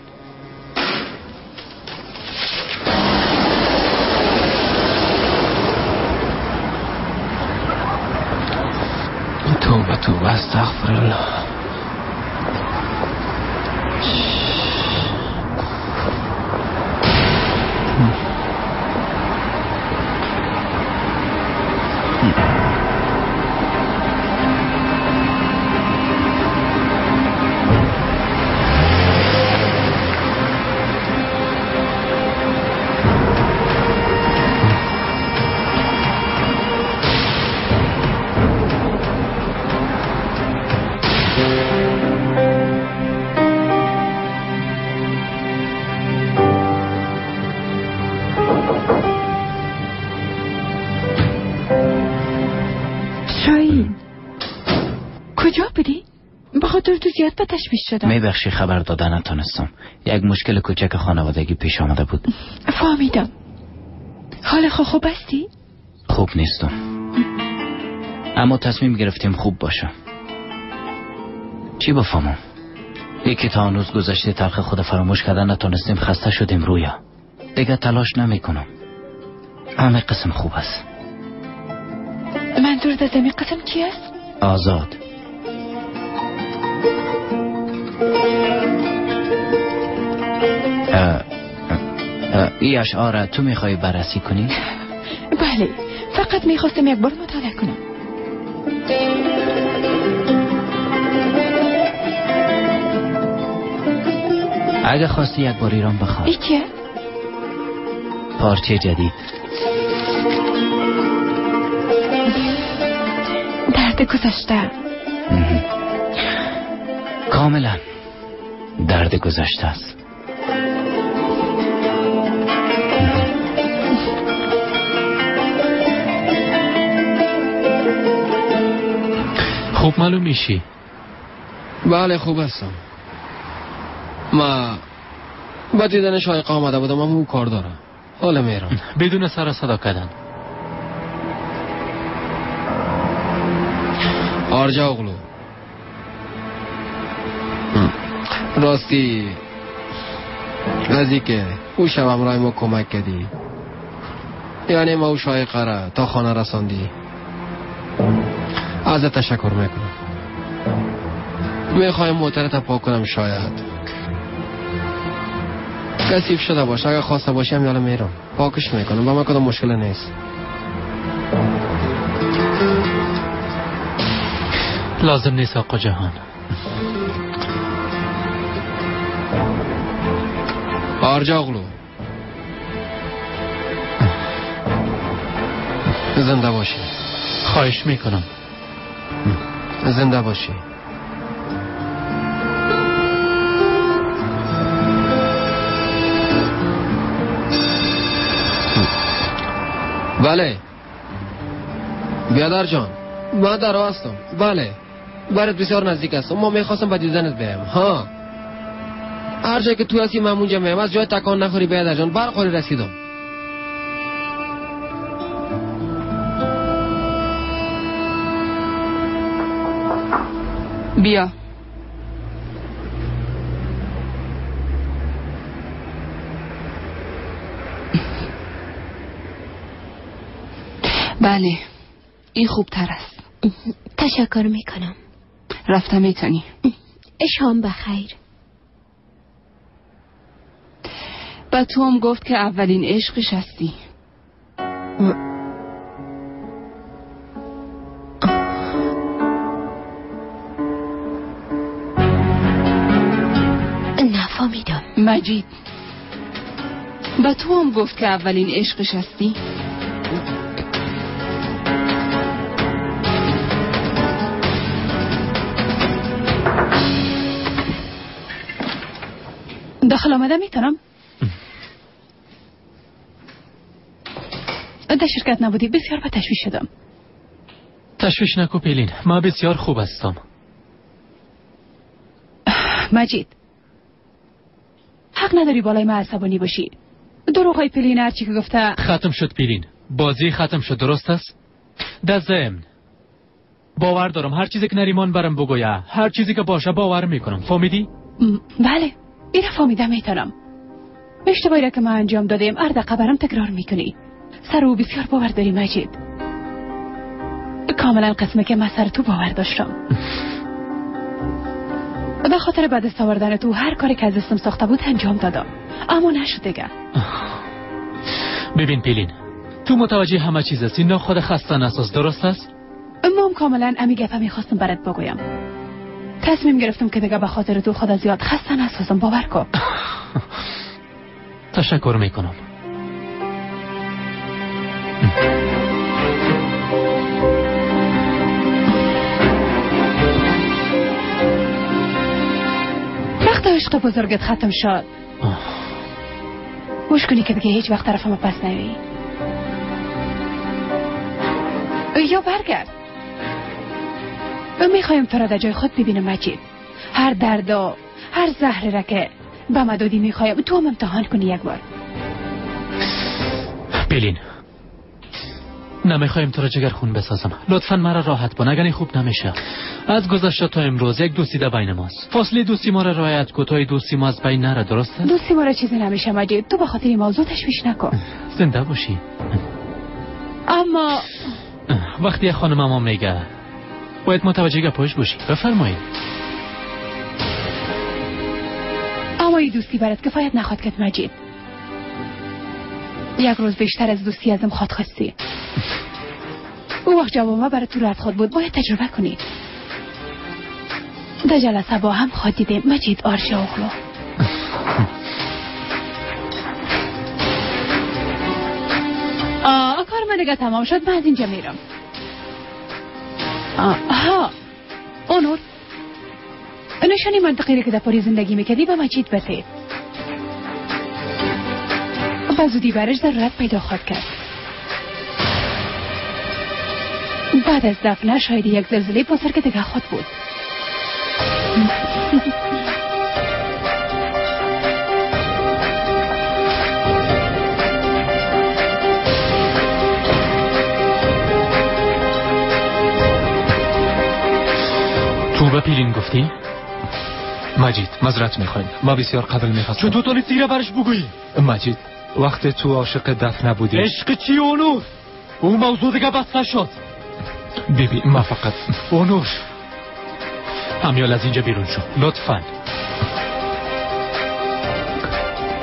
توبه استغفر الله. کجا بودی؟ به خاطر تو زیاد به تشویش شدم. میبخشی خبر دادن نتونستم. یک مشکل کوچک خانوادگی پیش آمده بود. فهمیدم. حال خوب هستی؟ خوب نیستم، اما تصمیم گرفتیم خوب باشم. چی بفهمم؟ یکی تا هنوز گذشته تلخ خود فراموش کردن نتونستیم، خسته شدیم رویا. دیگه تلاش نمی کنم. همه قسم خوب است. منظور از همین قسم کی است؟ آزاد. ای اشعار تو میخوای بررسی کنی؟ بله، فقط میخواستم یک بار مطالعه کنم. اگه خواستی یک بار ایران بخوان. ای چیه؟ پارچه جدید. درد گذشته. کاملا درد گذشته است. خوب معلوم میشی؟ بله خوب هستم. ما با دیدن شایقه آمده بودم، اما او کار دارم. حالا میرم. بدون سر صدا کردن. آرجا اغلو، راستی نزدیک که او شب امرای ما کمک کردی، یعنی ما او شایقه را تا خانه رساندی، ازت تشکر میکنم. میخوایم موترت پاک کنم، شاید کثیف شده باشه. اگه خواسته باشیم یالا میرم پاکش میکنم، با من کدام مشکل نیست. لازم نیست آقا جهان. آرجاغلو زنده باشی. خواهش میکنم. زنده باشی. بله بیادر جان، من در راه هستم. بله برات بسیار نزدیک هستم. ما میخواستم با دیدنت بیایم. ها هر جایی که تو هستی من اونجا میام. از جای تکان نخوری بیادر جان. برخوری رسیدم. بیا. بله این خوبتر است. تشکر میکنم. رفتم میتونی. شام بخیر. با تو هم گفت که اولین عشقش هستی. نفهمیدم. مجید با تو هم گفت که اولین عشقش هستی. داخل آمده میتونم؟ در شرکت نبودی بسیار به تشویش شدم. تشویش نکو پیلین، ما بسیار خوب هستم. مجید حق نداری بالای ما عصبانی باشی. دروغای پیلین هرچی که گفته ختم شد پیلین. بازی ختم شد، درست است؟ در ضمن باور دارم هر چیزی که نریمان برم بگویه، هر چیزی که باشه باور میکنم. فهمیدی؟ بله ایره فهمیدم. میتونم اشتباهی را که ما انجام دادیم هر دقیقه برام تکرار میکنی. سر او بسیار باور داری مجید. کاملا قسمه که من سر تو باور داشتم. به خاطر به دست آوردن تو هر کاری که از دستم ساخته بود انجام دادم، اما نشد دیگه. ببین پیلین، تو متوجه همه چیز هستی، نه خود خسته نساز، درست است؟ من کاملا امی گپه میخواستم برات بگویم. تصمیم گرفتم که دیگه به خاطر تو خدا زیاد خسته نسازم، باور کن. تشکر میکنم. وقت عشق بزرگت ختم شد گوش کنی که دیگه هیچ وقت طرفم پس نوی یا برگرد. میخوایم تو را در جای خود ببینم مجید. هر درد و هر زهر را که به مدادی میخوایم تو هم امتحان کنی یک بار. پیلین نمیخوایم تو را جگر خون بسازم، لطفا مرا راحت کن، اگر خوب نمیشه. از گذشته تا امروز یک دوستی در بین ماست، فاصله دوستی ما را رعایت کن تا دوستی ما از بین نره، درسته؟ دوستی ما را چیزی نمیشه مجید، تو به خاطر این موضوع تشویش نکن. زنده باشی. اما وقتی خانم اما میگه باید متوجه گپاش باشی. بفرمایید. اما این دوستی برات کفایت نخواد که مجید. یک روز بیشتر از دوستی ازم خود خواستی. او وقت جوابم برای تو رد خود بود، باید تجربه کنی. در جلسه با هم خود دیدیم مجید آرشه اغلو. کار من دیگه تمام شد، من از اینجا میرم. اونور نشانی منطقی که در پاری زندگی میکردی به مجید بده. به زودی برش ضرورت پیدا خواهد کرد. بعد از دفنه شاید یک زلزله پاسر که دیگه خود بود. تو به پیلین گفتی؟ مجید معذرت میخوایم، ما بسیار قبل میخواستم. چون تو تیره برش بگویی؟ مجید وقت تو عاشق دفنه بودی. عشق چی اونور؟ اون موضوع دیگه بس نشد. بیبی ما فقط اونور همیال از اینجا بیرون شو لطفا.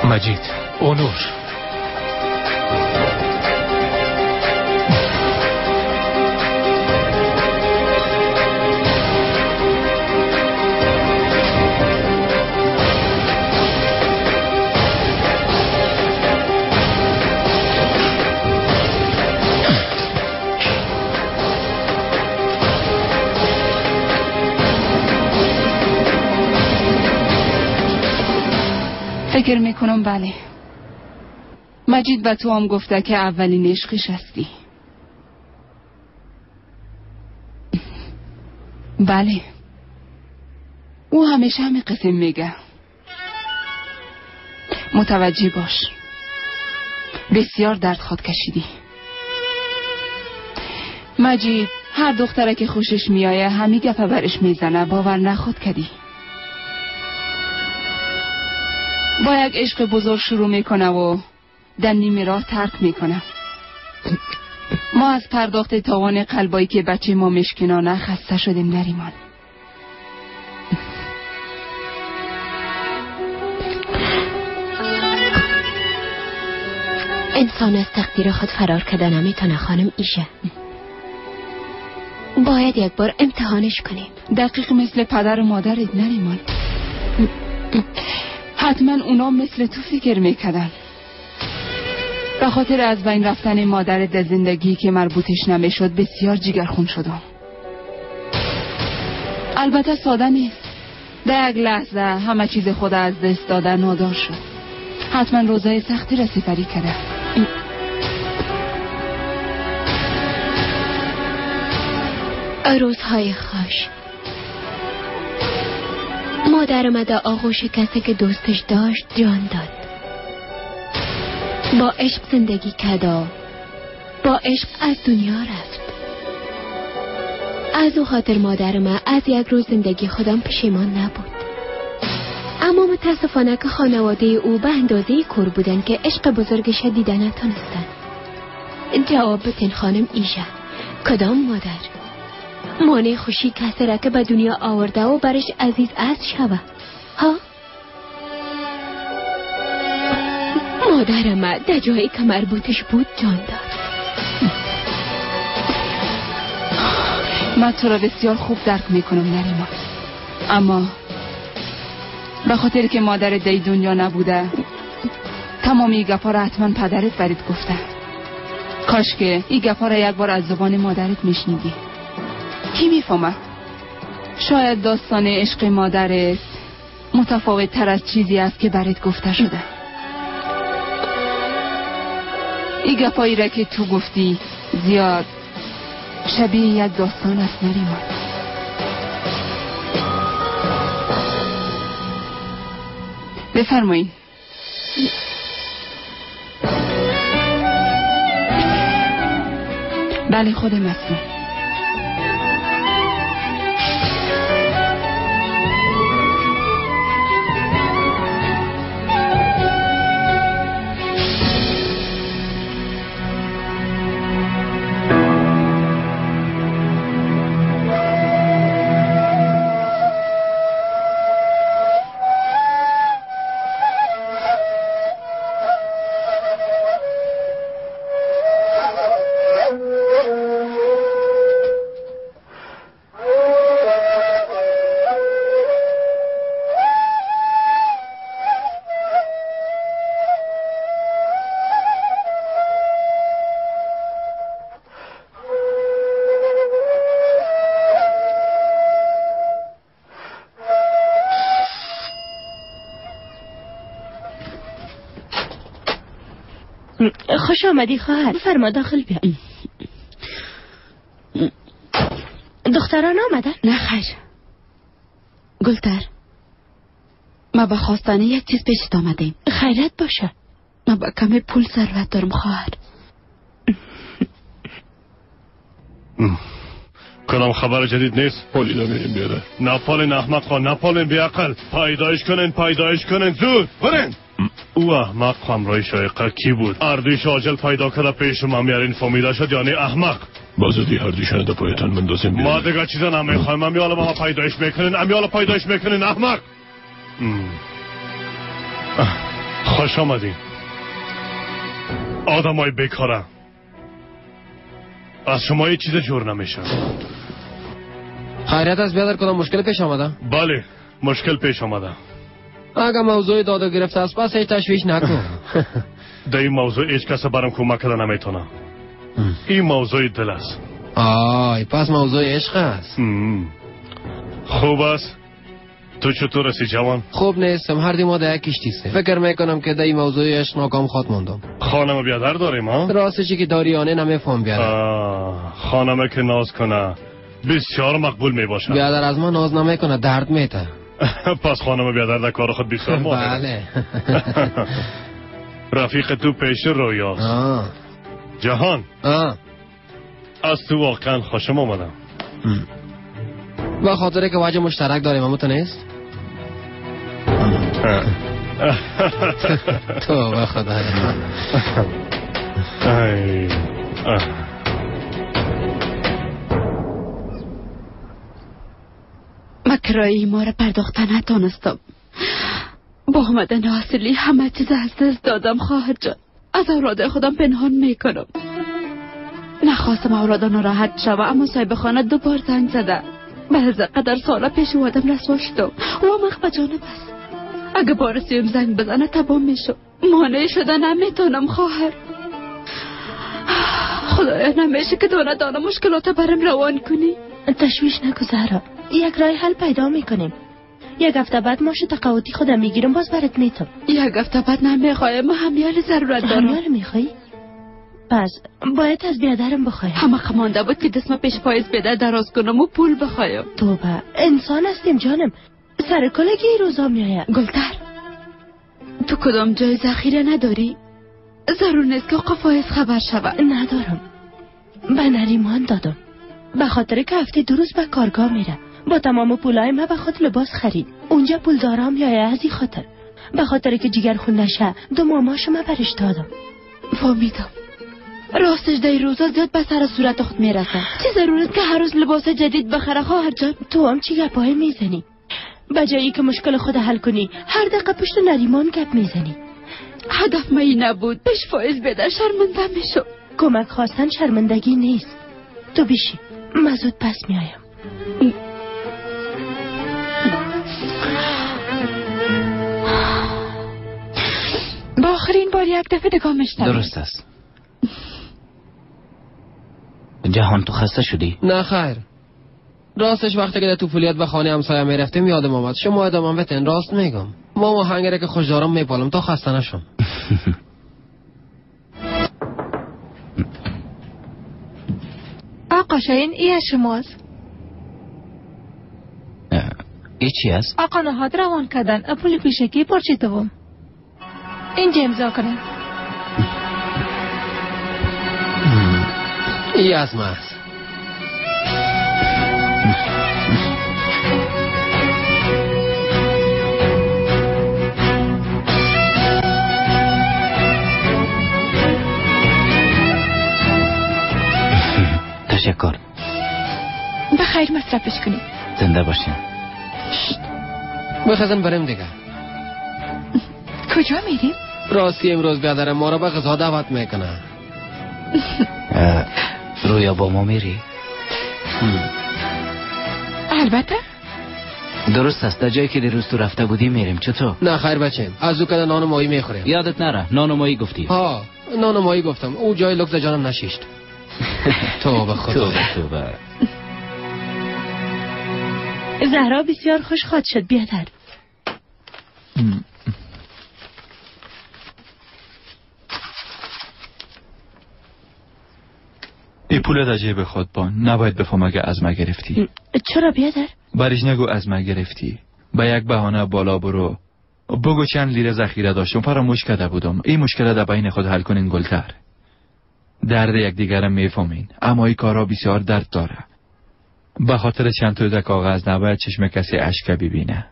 مجید اونور فکر میکنم بله. مجید به تو هم گفته که اولین عشقش هستی. بله او همیشه همین قسم میگه. متوجه باش، بسیار درد خود کشیدی. مجید هر دختره که خوشش میایه همی گپه برش میزنه، باور نخود کردی. با یک عشق بزرگ شروع میکنه و در نیمه راه ترک میکنه. ما از پرداخت تاوان قلبایی که بچه ما مشکنانه خسته شدیم نریمان. انسان از تقدیر خود فرار کردن نمیتونه خانم ایشه. باید یک بار امتحانش کنیم. دقیق مثل پدر و مادرت نریمان. حتما اونا مثل تو فکر میکردن. به خاطر از بین رفتن مادرت در زندگی که مربوطش نمیشد بسیار جگرخون شدم. البته ساده نیست. در یک لحظه همه چیز خود از دست داده نادار شد. حتما روزای سختی را سپری کرده. روزهای خوش. مادرم در آغوش کسی که دوستش داشت جان داد. با عشق زندگی کرد و با عشق از دنیا رفت. از او خاطر مادرم از یک روز زندگی خودم پشیمان نبود. اما متاسفانه که خانواده او به اندازه کور بودن که عشق بزرگش دیده نتونستن. جواب بتین خانم ایشه، کدام مادر؟ مانع خوشی کسی را که به دنیا آورده و برش عزیز از شوه ها؟ مادرم در جایی که مربوطش بود جان داد. من تو را بسیار خوب درک میکنم نریمان، اما به خاطر که مادرت در دنیا نبوده تمام این گپا را حتما پدرت برات گفته. کاش که این گپا را یک بار از زبان مادرت میشنیدی. کی میفهمه؟ شاید داستان عشق مادرت متفاوت تر از چیزی است که برات گفته شده. این گپایی را که تو گفتی زیاد شبیه یک داستان است نریمان. بفرمایید. بله خود مسئول. خوش آمدی خواهر. فرما داخل بیا. دختران آمدن؟ نه خیر. گلتر، ما با خواستانه یک چیز پیشت آمدیم. خیرت باشه. ما با کمی پول ضرورت دارم خواهر. کدام خبر جدید نیست؟ پولی نمیریم بیاره. نپالین احمق ها، نپالین بیعقل. پیدایش کنین زود برین. او احمق همراه شایقه کی بود؟ اردویش عاجل پیدا کرده پیش ما میارین فامیلا شد یعنی احمق. بازدی هر دیشان دا پایتان مندازیم بیاره. ما دیگه چیزا نمیخوایم. امیالا ما پیدایش میکنین احمق. خوش آمدین آدمای بیکاره. از شما یه چیز جور نمیشه. خیریت است بیادر؟ کدام مشکل پیش آمده؟ بله مشکل پیش آمده. اگه موضوع داد و گرفته است پس هیچ تشویش نکن. در این موضوع هیچ کس برام کمک کرده نمیتونه. این موضوع دل است. آی پس موضوع عشق است. خوب است. تو چطور هستی جوان؟ خوب نیستم. هر دی ما در یک کشتیسته. فکر میکنم که در این موضوع عشق ناکام خواهد موندم. خانم بیادر داریم ها؟ راستشی که داریانه نمیفهم بیادر. خانمه که ناز کنه بسیار مقبول میباشه. بیادر از ما ناز نمیکنه درد میته. پس خانم بیادر در کار خود بسیار ماهره. بله. رفیق تو پیش رویاست. جهان از تو واقعا خوشم آمدم. با خاطره که وجه مشترک داریم اما تو نیست. تو به خدا. مکرایی ما را پرداخته نتانستم. با آمدن حاصلی همه چیز از دست دادم خواهر جان. از اولاد خودم پنهان میکنم. نخواستم اولاد ناراحت شوه اما صاحب خانه 2 بار زنگ زده. بعد قدر ساله پیش وادم رسوا شدم. او مخ به جانب است. اگه بار سیم زنگ بزنه تبا میشم. مانع شده نمیتونم خواهر. خدایا نمیشه که دانه مشکلات برم روان کنی. تشویش نکن زهرا. یک راه حل پیدا میکنیم. 1 هفته بعد ماشو تقاوتی خودم میگیرم باز برات میتم. 1 هفته بعد نمیخوایم. همیال ضرورت دارم. همیال میخوایی؟ پس باید از بیادرم بخوایم. همه خمانده بود که دستم پیش پایز بیادر دراز کنم و پول بخوایم. توبه انسان هستیم جانم. سر کلگی روزا میایم. گلتر تو کدام جای ذخیره نداری؟ ضرور نیست که آقا فایز خبر شود. ندارم. به نریمان دادم. به خاطر که هفته 2 روز به کارگاه میره. با تمام پولای ما به خاطر لباس خرید. اونجا پول دارم یا از این خاطر. به خاطر که جگر خون نشه 2 ماماشو ما برش دادم. فهمیدم. راستش در روزا زیاد به سر صورت خود میرسه. چه ضرورت که هر روز لباس جدید بخره خواهر جان؟ تو هم چی گپای میزنی؟ بجایی که مشکل خود حل کنی هر دقیقه پشت نریمان گپ میزنی. هدف ما این نبود. پیش فایز بده شرمنده میشم. کمک خواستن شرمندگی نیست. تو بیشی من زود پس میایم. با آخرین بار 1 دفعه دگامش دارم. درست است. جهان تو خسته شدی؟ نه خیر. راستش وقتی که در طفولیت به خانه همسایه میرفتیم یادم آمد. شما ادامم بتن راست میگم. ما هنگره که خوش دارم میپالم تا خسته نشم. آقا شاین ای از شماست؟ ای چی است؟ آقا نهاد روان کردن پول پیشکی پرچه دوم اینجا امضا کنن. ای از ما است. تشکر. بخیر مصرفش کنید. زنده باشین. بخزن بریم دیگه. کجا میریم؟ راستی امروز بیادر ما را به غذا دعوت میکنه. رویا با ما میری؟ البته. درست است. در جایی که دیروز تو رفته بودی میریم. چطور؟ نه خیر بچه، از او کده نان و ماهی میخوریم. یادت نره نان و ماهی گفتی؟ ها نان و ماهی گفتم. او جای لکز جانم نشیشت. توبه خدا. توبه. زهرا بسیار خوش خواد شد. بیادر. ای پول در جیب خود بان. نباید بفهم اگه از ما گرفتی. چرا بیادر؟ بریش نگو از ما گرفتی. با یک بهانه بالا برو. بگو چند لیره ذخیره داشتم فراموش کرده بودم. این مشکل در بین خود حل کنین گلتر. درد یکدیگر میفهمین، اما این کارا بسیار درد داره. به خاطر چند تا کاغذ نباید چشم کسی اشک ببینه.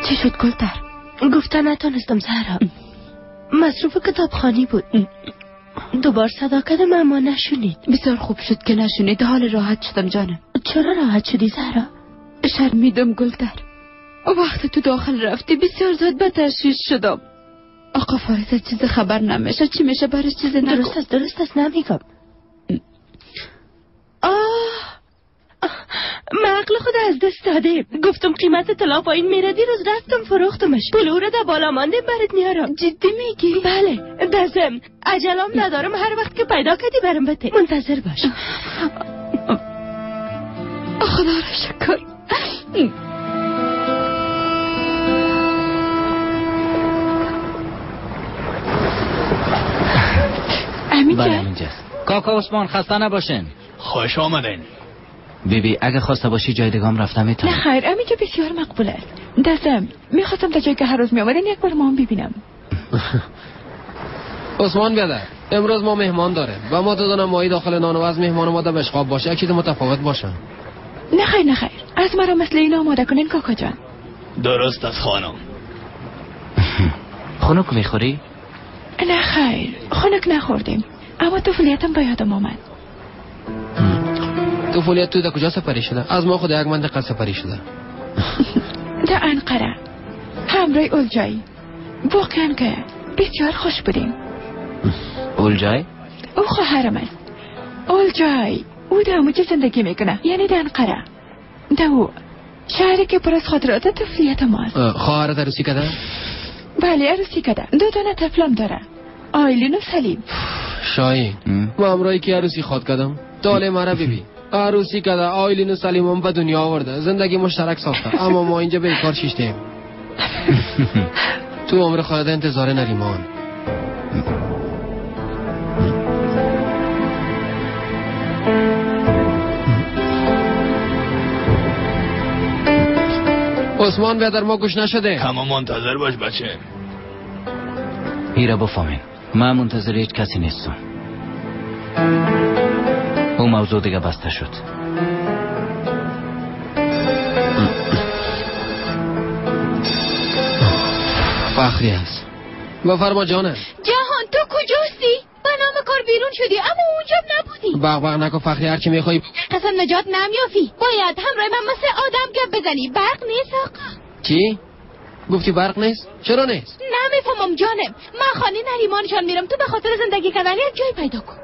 چی شد گلتر؟ گفتن نتونستم زهرا. مصروف کتابخانی بود. دوبار صدا کردم اما نشونید. بسیار خوب شد که نشونید. حال راحت شدم جانم. چرا راحت شدی زهرا؟ شرمیدم گلتر. وقتی تو داخل رفتی بسیار زود به تشویش شدم. آقا فایز از چیز خبر نمیشه. چی میشه برای چیز نگو. درست است نمیگم. من عقل خود از دست داده. گفتم قیمت طلا پایین میره. دیروز رفتم فروختمش. پول او را در بالا مانده برات میارم. جدی میگی؟ بله. دزم عجلم ندارم. هر وقت که پیدا کردی برم بده. منتظر باش. خدا را شکر. بله اینجاست. کاکا عثمان خسته نباشین. خوش آمدین. بیبی اگه خواسته باشی جای دیگه هم رفتم میتونم. نه خیر همینجا بسیار مقبول است. دستم میخواستم تا جایی که هر روز میآمدین یک بار ما هم ببینم. عثمان بیادر امروز ما مهمان داره و ما دادن ماهی داخل نان و از مهمان ما در بشقاب باشه. چیز متفاوت باشه. نه خیر از مرا مثل این آماده کنین کاکا جان. درست است خانم. خنک میخوری؟ نه خیر خنک نخوردیم اما طفولیتم با یادم آمد. طفولیت تو در کجا سپری شده؟ از ما خود یک منطقه سپری شده. در انقره همراه اولجایی. واقعا که بسیار خوش بودیم. اولجای؟ او خواهرم است. اولجای او در همونجا زندگی میکنه. یعنی در انقره. در او شهری که پر از خاطرات طفولیت ماست. خواهرت عروسی کده؟ بله عروسی کده. دو دانه طفلم داره. آیلین و سلیم. شاهین ما همراهی که عروسی خواد کدم داله مرا ببین. عروسی کده آیلین و سلیم هم به دنیا آورده. زندگی مشترک ساخته اما ما اینجا به کار شیشتیم. تو عمر خواهد انتظار نریمان. عثمان بیادر ما گوش نشده. کما منتظر باش بچه. ایره بفهمین من منتظر هیچ کسی نیستم. اون موضوع دیگه بسته شد. فخری هست. بفرما جانم. جهان تو کجاستی؟ با نام کار بیرون شدی اما اونجا نبودی. بغبغ نکن فخری هرچی میخوایی. قسم نجات نمیافی. باید همراه من مثل آدم گپ بزنی. برق نیست آقا. چی؟ گفتی برق نیست؟ چرا نیست؟ نمیفهمم جانم. من خانه نریمانشان میرم. تو به خاطر زندگی کردن یک جای پیدا کن.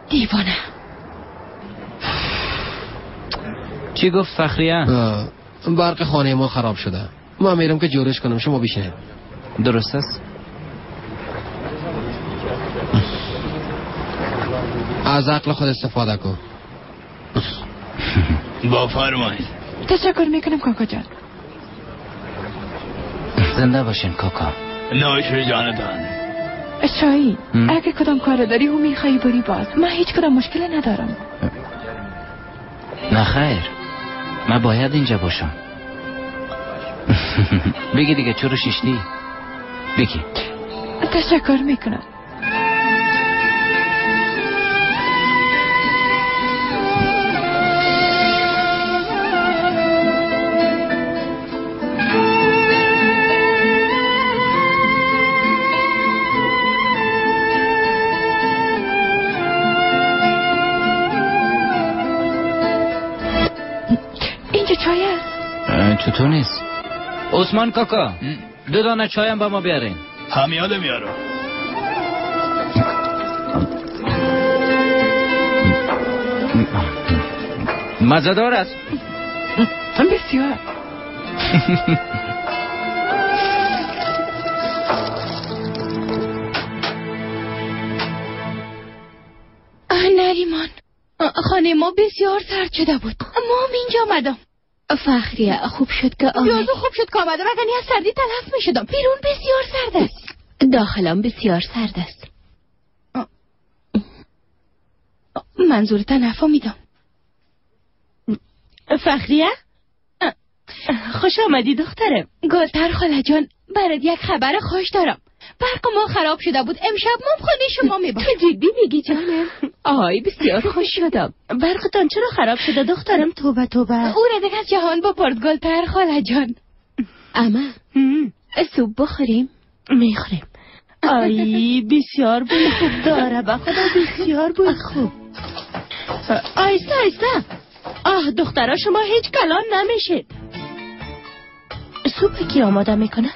دیوانه. چی گفت فخریه؟ برق خانه ما خراب شده. من میرم که جورش کنم. شما بشینید. درست است. از عقل خود استفاده کن. با فرمایید. تشکر میکنم کاکا جان. زنده باشین کاکا. نوش جانتان. شاهی اگه کدام کار داری و میخوایی بری باز، من هیچ کدام مشکل ندارم. نه خیر، من باید اینجا باشم. بگی دیگه چرا شیشتی؟ بگی. تشکر میکنم. اینجا چای است؟ چطور نیست؟ عثمان کاکا 2 دانه چایم با ما بیارین. همیاده میارم. مزه‌دار است. بسیار. نریمان، خانه ما بسیار سرد شده بود. ما هم اینجا آمدم. فخریه خوب شد که آمد. بیازو خوب شد که آمده، وگرنه از سردی تلف می شدم. بیرون بسیار سرد است. داخلم بسیار سرد است. منظورت نفهمیدم. فخریه؟ خوش آمدی دخترم. گلتر خاله جان، برات یک خبر خوش دارم. برق ما خراب شده بود، امشب ما خانه شما میباشم. تو جدی میگی جانم؟ آهای بسیار خوش شدم. برقتان چرا خراب شده دخترم؟ توبه توبه. او را دیگه از جهان بپرد گلتر خاله جان. اما سوپ بخوریم؟ میخوریم. آی بسیار بوی خوب داره، به خدا بسیار بوی خوب. آیسته آیسته. آه دخترها شما هیچ کلان نمیشید. سوپی کی آماده میکنه؟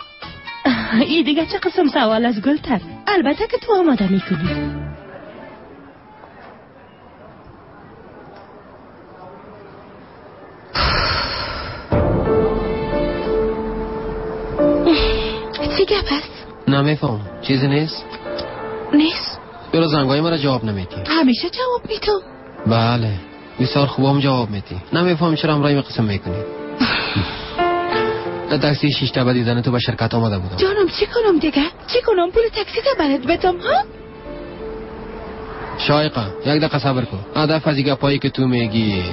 ای دیگه چه قسم سوال از گلتر. البته که تو آماده میکنی. چی گپ است؟ نمیفهم. چیزی نیست؟ نیست. چرا زنگای مرا جواب نمیدی؟ همیشه جواب میدم. بله بسیار خوبم جواب میدی. نمیفهم چرا امرای قسم میکنی. در تاکسی 6 تا دیدن تو به شرکت آمده بودم. جانم چی کنم دیگه؟ چی کنم؟ پول تاکسی تا برات بدم ها؟ شایقه یک دقیقه صبر کن. هدف از دیگه پایی که تو میگی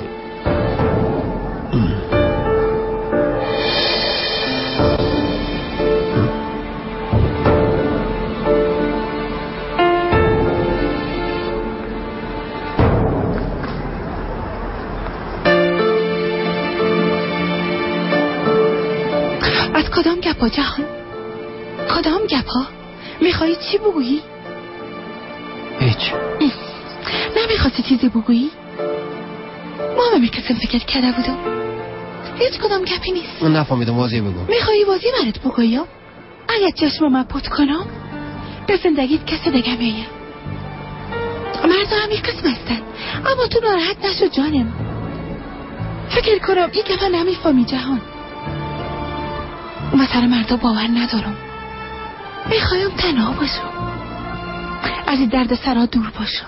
کدام گپا جهان؟ کدام گپا؟ میخوایی چی بگویی؟ هیچ. نمیخواستی چیزی بگویی؟ ما هم کسیم فکر کرده بودم. هیچ کدام گپی نیست. من نفهمیدم، واضح بگو. میخوایی واضح برات بگویم؟ اگه چشم من پت کنم به زندگیت کسی دیگه میگه. مردا هم یک قسم هستن، اما تو ناراحت نشو جانم. فکر کنم این گپا نمیفهمی جهان. مثلا مردا باور ندارم. میخوایم تنها باشم، از این درد سرا دور باشم.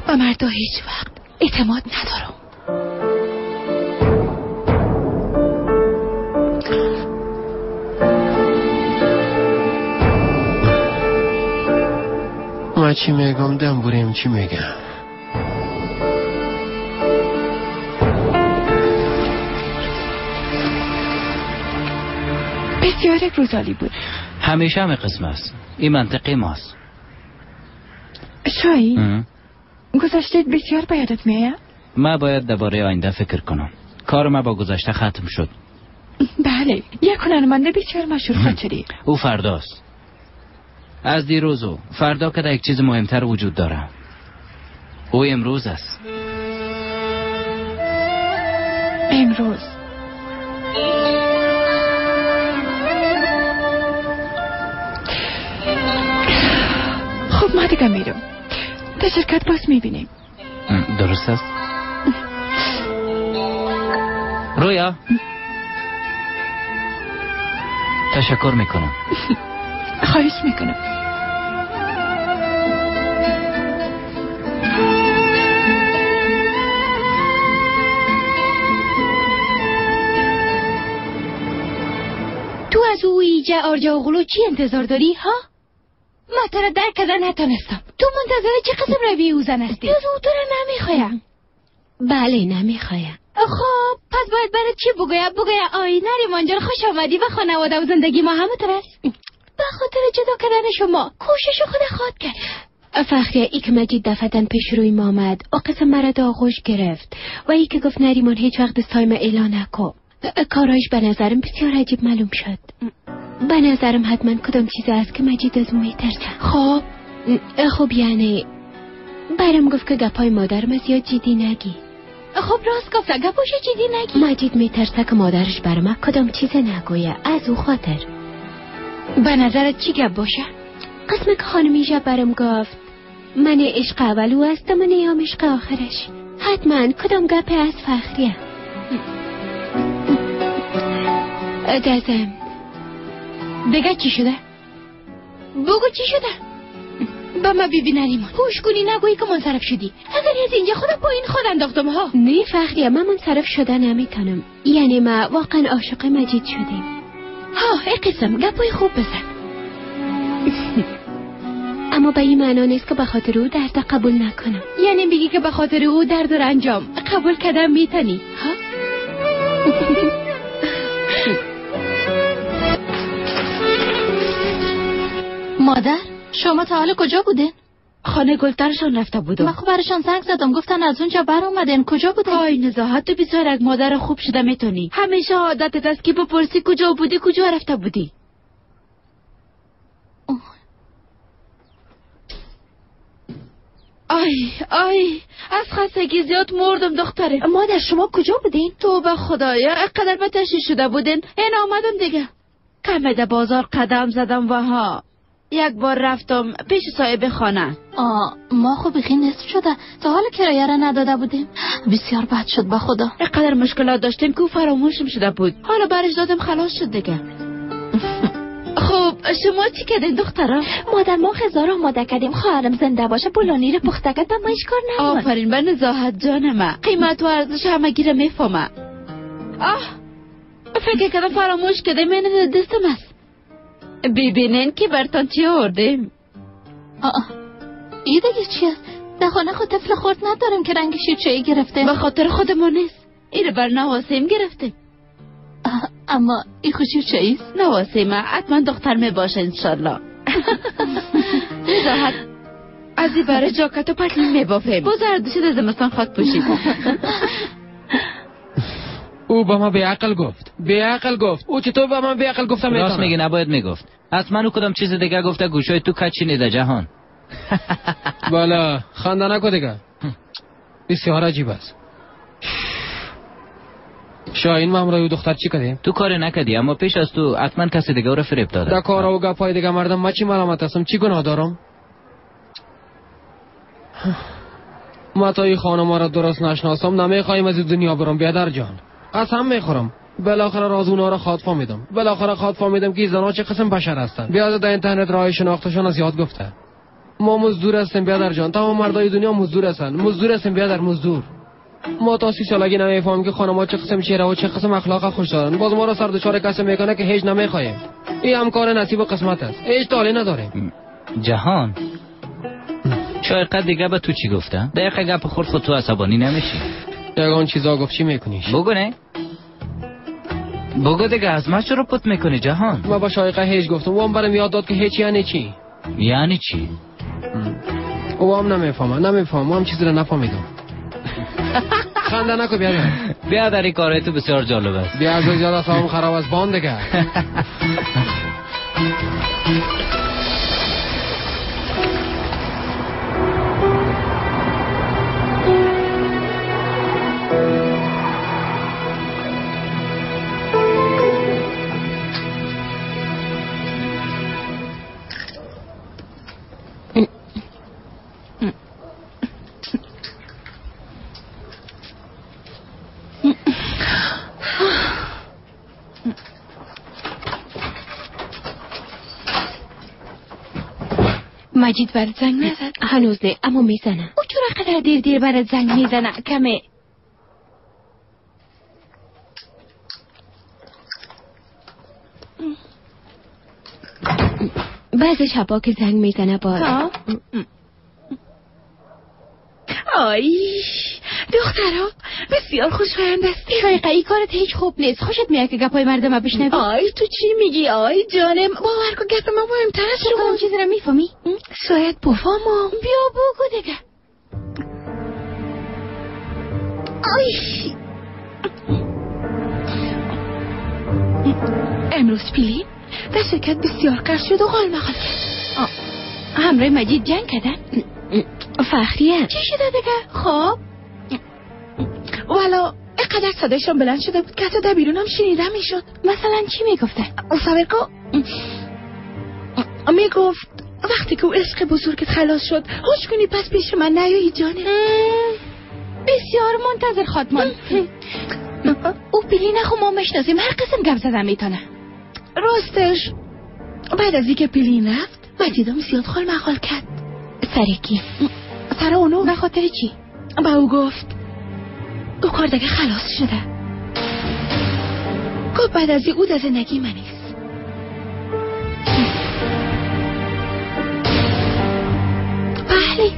و مردا هیچ وقت اعتماد ندارم. ما چی میگم دم بریم چی میگم. بسیار روزالی بود. همیشه همه قسم است. این منطقه ماست. شایی گذشته بسیار به یادت میاد؟ من باید درباره آینده فکر کنم. کار ما با گذشته ختم شد. بله، یک هنرمند بسیار مشهور خاطری. او فرداست. از دیروز و فردا که یک چیز مهمتر وجود داره. او امروز است. امروز خب ما دیگه میرم. تا شرکت باز میبینیم. درست است. رویا تشکر میکنم. خواهش میکنم. تو دیگه آرجا و غلو چی انتظار داری ها؟ ما تو را درک کردن نتانستم. تو منتظر چه قسم روی او زن هستی؟ جز او تو را نمیخوایم. بله نمیخوایم. خب پس باید برای چی بگویم آی نریمان جان خوش آمدی و خانواده و زندگی ما همونطور است. به خاطر جدا کردن شما کوشش خود خود کرد. فخریه ای که مجید دفتن پیش روی ما آمد او قسم مرا دا آغوش گرفت و ای که گفت نریمان هیچ وقت دستای ما اعلان نکن. کارایش به نظرم بسیار عجیب معلوم شد. به نظرم حتما کدام چیزی است که مجید از اون میترسه. خب یعنی برام گفت که گپای مادرم از زیاد جدی نگی. خب راست گفته گپوش جدی نگی. مجید میترسه که مادرش برام کدام چیزی نگویه از او خاطر. به نظرت چی گپ باشه؟ قسم که خانمیشه برام گفت من عشق اولو هستم و نیام عشق آخرش. حتما کدام گپ از فخریه. دزم دیگه چی شده؟ بگو چی شده؟ با ما بیبی نریمان هوش کنی نگویی که منصرف شدی. اگر از اینجا خودم پایین خود انداختم ها. نه فخریه من منصرف شده نمیتونم. یعنی ما واقعا عاشق مجید شدیم. ها ای قسم گپای خوب بزن. اما به این معنا نیست که به خاطر او درد قبول نکنم. یعنی بگی که به خاطر او درد و انجام قبول کردن میتونی ها؟ مادر شما تا حالا کجا بودین؟ خانه گلترشان رفته بودم. من خب برشان زنگ زدم گفتن از اونجا بر اومدن. کجا بودین؟ آی نزاهت تو بسیار از مادر خوب شده میتونی. همیشه عادتت است که بپرسی کجا بودی کجا رفته بودی. آی از خستگی زیاد مردم دختره. مادر شما کجا بودین؟ تو به خدایا اقدر به تشریح شده بودین. این آمدم دیگه. کمه بازار قدم زدم و ها یک بار رفتم پیش صاحب خانه. ما خب بخی نصف شده تا حال کرایه را نداده بودیم. بسیار بد شد به خدا. اقدر مشکلات داشتیم که فراموشم شده بود. حالا برش دادم خلاص شد دیگه. خب شما چی کردین دخترم؟ مادر ما خزار آماده کردیم خواهرم زنده باشه پولانی رو پخته کردم ما هیچ کار نمون. آفرین به نزاهت جانم. قیمت و ارزش همه گیره میفهمه. فکر کردم فراموش کرده من دستم است. ببینین که برتان چی آوردیم. این دیگه چی است؟ در خانه خود طفل خورد ندارم که رنگ شیرچه‌ای گرفته. به خاطر خودمون نیست. این بر نواسیم گرفتیم. اما این خوشی چیست؟ نواسیم حتما دختر می باشه انشالله. نزاهت از این برای جاکت و پتلون می بافیم. بزردشید از زمستان خواهد پوشید. او با ما بیعقل گفت. او چطور با ما بیعقل گفتم میتونه؟ راست میگه نباید میگفت. اصلا او کدام چیز دیگه گفته گوشای تو کچینیده جهان. بالا خنده نکن دیگه. بسیار عجیب است. شاین ما همراه دختر چی کردیم؟ تو کار نکردی اما پیش از تو حتما کسی دیگه رو فریب داده. در کار و گپای دیگه مردم ما چی ملامت هستم؟ چی گناه دارم؟ ما تا این خانم را درست نشناسم نمیخوایم از دنیا برم بیادر جان. قسم میخورم بالاخره راز اونا را خواد فهمیدم که زنا چه قسم بشر هستن. بیاد در اینترنت راه شناختشون از یاد گفته. ما مزدور هستیم بیادر جان. تمام مردای دنیا مزدور هستیم بیادر مزدور. ما تا 30 سالگی نمیفهمیم که خانم‌ها چه قسم چهره و چه قسم اخلاق خوش دارن. باز ما را سر دچار کسی میکنه که هیچ نمیخوایم. این هم کار نصیب و قسمت است. هیچ طالی نداریم. جهان شاید قد دیگه به تو چی گفته؟ دقیقه گپ خود تو عصبانی نمیشی؟ یگان چیزا گفت چی میکنیش؟ بگو نه؟ بگو دیگه از ما چرا پت میکنی جهان؟ ما با شایقه هیچ گفتم و هم برم یاد داد که هیچ یعنی چی؟ یعنی چی؟ او هم نمیفهمم هم چیزی رو نفهمیدم. خنده نکن بیادر این کاره تو بسیار جالب است. بیا از زیاد سلام خراب از بان دیگه. مجید برات زنگ نزد؟ هنوز نه اما میزنه. او چرا قدر دیر برات زنگ میزنه؟ کمه بعضی شبا که زنگ میزنه بار. آی دخترها بسیار خوشایند هستی. شایقه ای کارت هیچ خوب نیست. خوشت میاد که گپای مردم بشنوی؟ آی تو چی میگی؟ آی جانم باور کن گپ ما مهمتر از تو اون چیزی رو میفهمی؟ شاید بفهمم. بیا بگو دیگه. آی امروز پیلی در شرکت بسیار قرض شد و غال مغال کرد. همراه مجید جنگ کردن؟ فخریه چی شده دیگه؟ خب والا اینقدر صدایشان بلند شده بود که حتی در بیرون هم شنیده میشد. مثلا چی میگفته؟ صبرکو میگفت وقتی که او عشق بزرگت خلاص شد خوش کنی پس پیش من نیایی جانم. بسیار منتظر خاتمان. او پیلی نخو ما مشناسیم هر قسم گپ زدن میتونه. راستش بعد از اینکه پیلی رفت مجیدم زیاد خال مخال کرد. سرکی سر اونو به خاطر چی؟ با او گفت او کار دیگه خلاص شده. گفت بعد از او در زندگی من نیست. بله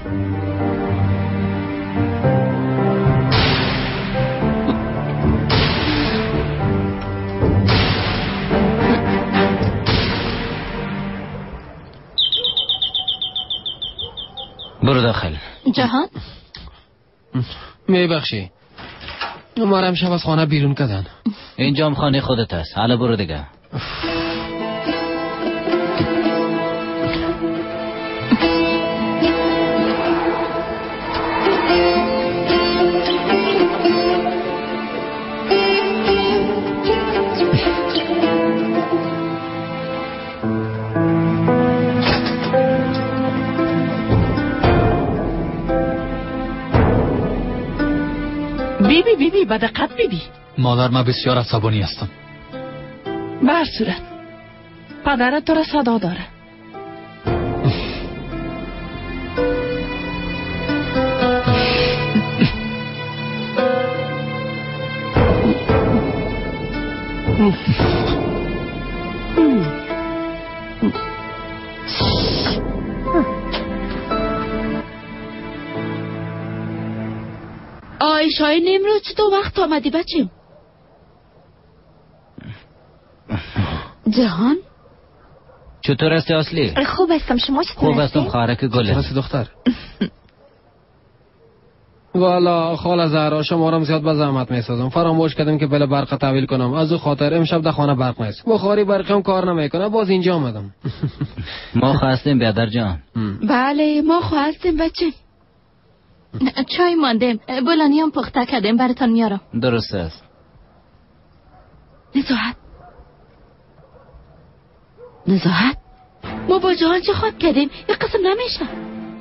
برو داخل. جهان میبخشی ما را امشب از خانه بیرون کردن. اینجا هم خانه خودت هست. حالا برو دیگه. بیبی به دقت بیبی. مادر من بسیار عصبانی هستم. به هر صورت پدرت تو را صدا داره. آی شای نمرود تو وقت آمدی بچیم؟ جهان چطور هستی اصلی؟ خوب هستم. شما چطور خوب هستم خواهرک گله. هستی دختر؟ والا خاله زهرا شما را زیاد به زحمت میسازم. فراموش کردم که بله برق تحویل کنم. از او خاطر امشب در خانه برق نیست. بخاری برقی هم کار نمیکنه. باز اینجا آمدم. ما خواستیم بیادر جان. بله ما خواستیم بچه. چای ماندیم. بولانی هم پخته کردیم براتان میارم. درست است. نزاحت ما با جهان چه خواب کردیم؟ یک قسم نمیشه.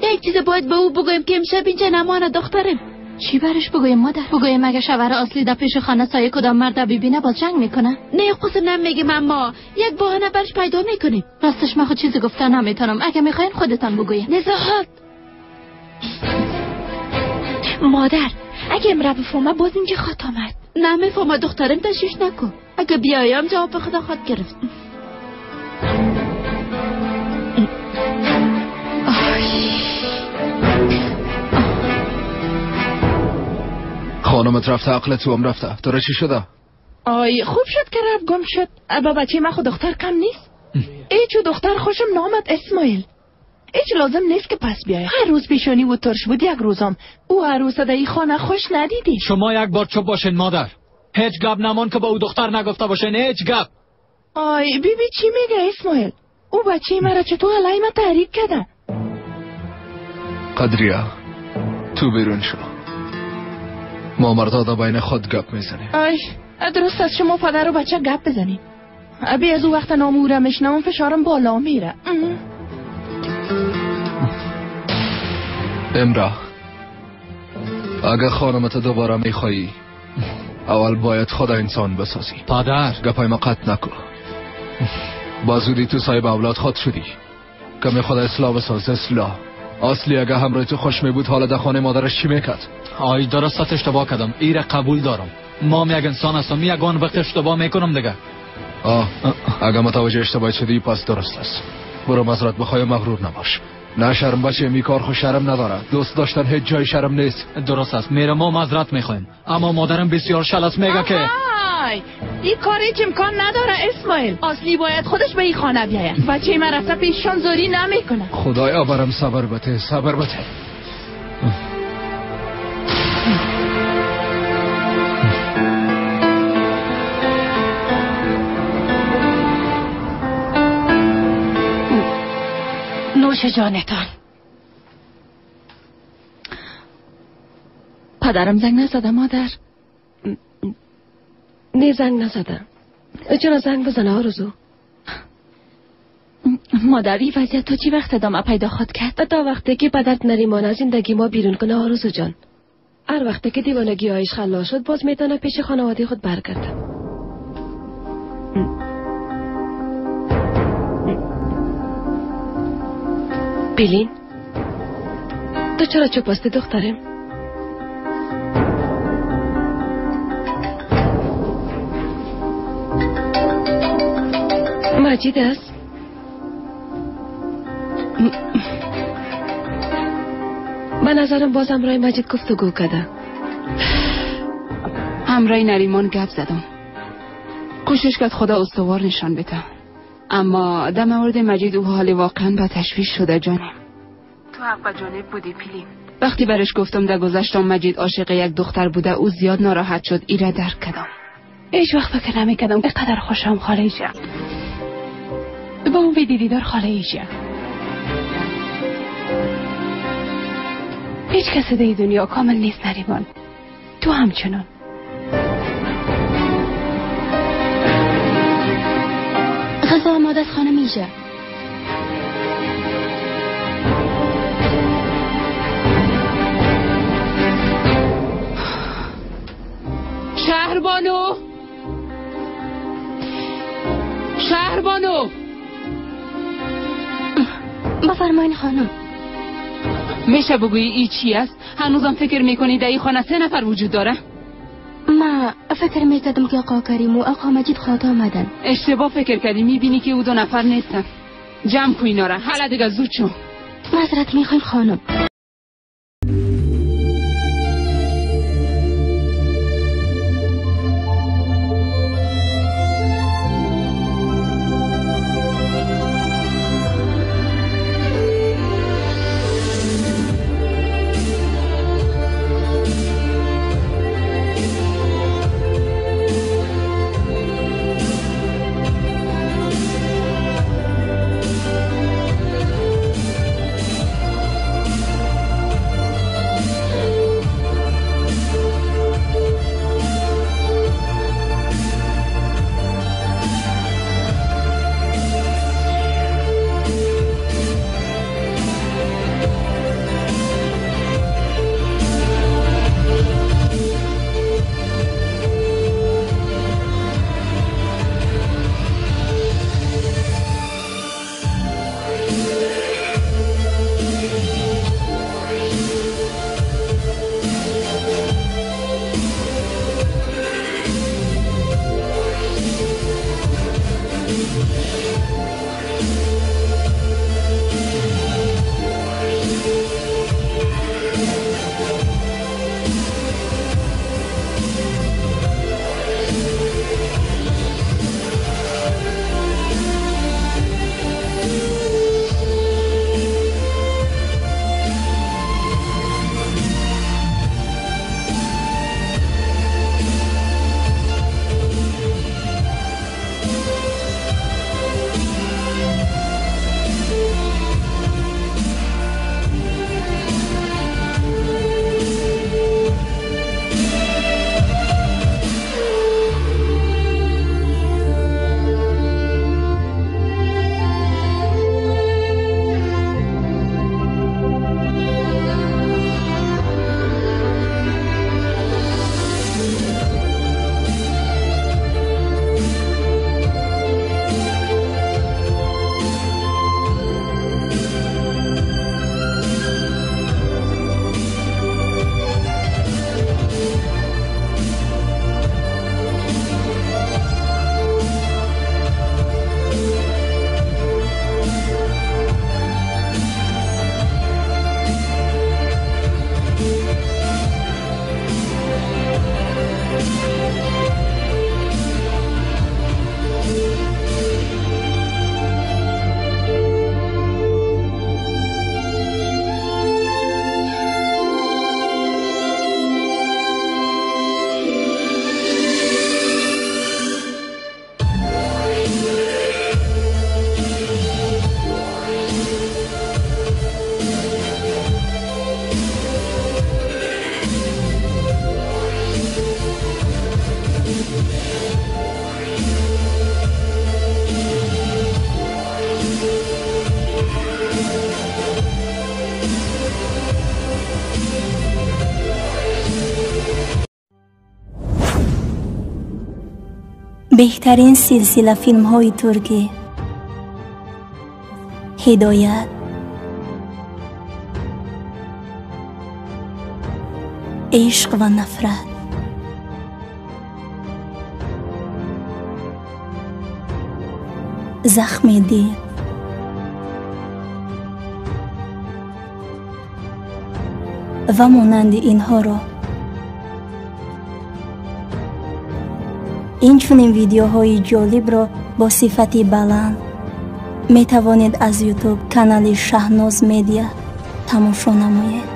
یک چیز باید به او بگویم که امشب اینجا نمانه دخترم. چی برش بگویم مادر؟ بگویم اگه شوهر اصلی در پیش خانه سایه کدام مرد ببینه باز جنگ میکنه؟ نه قسم نمیگیم اما یک بهانه برش پیدا میکنیم. راستش من خود چیزی گفته نمیتونم. اگه میخواین خودتان بگویم. نزاحت مادر اگه امرا بفهمه باز اینجا خط آمد. نمیفهمه دخترم تشویش نکن. اگه بیایم جواب خدا خود گرفت. خانمت رفته عقل تو هم رفته. تو را چی شده؟ آی خوب شد که رب گم شد. با بچه من خود دختر کم نیست. ایچو دختر خوشم نامد اسماعیل. ایچ لازم نیست که پس بیای. هر روز پیشونی و ترش بود یک روزم. او عروس در این خانه خوش ندیدی. شما یک بار چوب باشین مادر. هیچ گپ نمان که با او دختر نگفته باشین. هیچ گپ. آی بیبی چی میگه اسماعیل؟ او بچه مرا چطور علی ما تحریک کردن؟ قدریا تو بیرون شو. ما مردا دا بین خود گپ میزنیم. آی درست است شما پدر و بچه گپ بزنید. ابی از او وقت نامورم میشنم فشارم بالا میره. امرا اگه خانمت دوباره میخوایی اول باید خدا انسان بسازی. پدر گپای ما قطع نکن. با زودی تو صاحب اولاد خود شدی که میخواد اصلاح بساز. اصلاح اصلی اگه همراه تو خوش میبود حالا در خانه مادرش چی میکرد؟ آی درست اشتباه کردم. ایره قبول دارم. ما یک انسان هستم. یگان وقت اشتباه میکنم دیگه. اگه متوجه اشتباه شدی پس درست است. برو معذرت بخوای مغرور نباش. نه شرم بچه، می کار خود شرم نداره. دوست داشتن هیچ جای شرم نیست. درست است، میره ما معذرت میخوایم، اما مادرم بسیار شل است، میگه که این کار هیچ امکان نداره اسماعیل. اصلی باید خودش به این خانه بیاید. بچه من رفته پیششان زوری نمیکنه. خدایا برم صبر بده، صبر بده. نوش جانتان. پدرم زنگ نزده مادر؟ نه زنگ نزده. چرا زنگ بزنه آرزو؟ مادر این وضعیت تو چی وقت ادامه پیدا خواهد کرد؟ تا وقتی که پدرت نریمان از زندگی ما بیرون کنه آرزو جان. هر وقتی که دیوانگی هایش خلاص شد باز میتونه پیش خانواده خود برگرده. بیلین تو چرا چوب هستی دخترم؟ مجید است؟ به نظرم باز همراه مجید گفتگو کرده. همراه نریمان گپ زدم، کوشش کرد خدا استوار نشان بده، اما در مورد مجید او حال واقعا به تشویش شده. جانم تو حق جانب بودی پیلی. وقتی برش گفتم در گذشتم مجید عاشق یک دختر بوده، او زیاد ناراحت شد. ایره درک کردم. هیچ وقت فکر نمی‌کردم اینقدر خوشم خاله ایشه. با اون دیدار خاله ایشه. هیچ کس در دنیا کامل نیست نریمان، تو همچنان. غذا آماده از خانم ایجا. شهربانو، شهربانو. بفرمایین خانم. میشه بگویی ای چی است؟ هنوزم فکر میکنی در این خانه 3 نفر وجود داره؟ ما فکر میکردم که آقا کریم و آقا مجید خواهد آمدن. اشتباه فکر کردی، میبینی که او 2 نفر نیستن. جمع کوی اینا را، حالا دیگه زود شو. معذرت میخوایم خانم. بهترین سلسله فیلم های ترکی، هدایت، عشق و نفرت، زخم دل، و مانند اینها را این چنین ویدیوهای جالب را با صفتی بلند می توانید از یوتیوب کانال شهناز مدیا تماشا نمایید.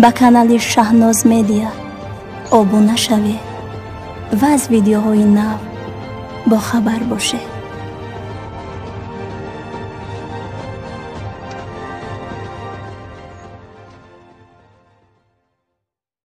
با کانال شهناز مدیا ابونه شوید و از ویدیوهای نو با خبر باشید.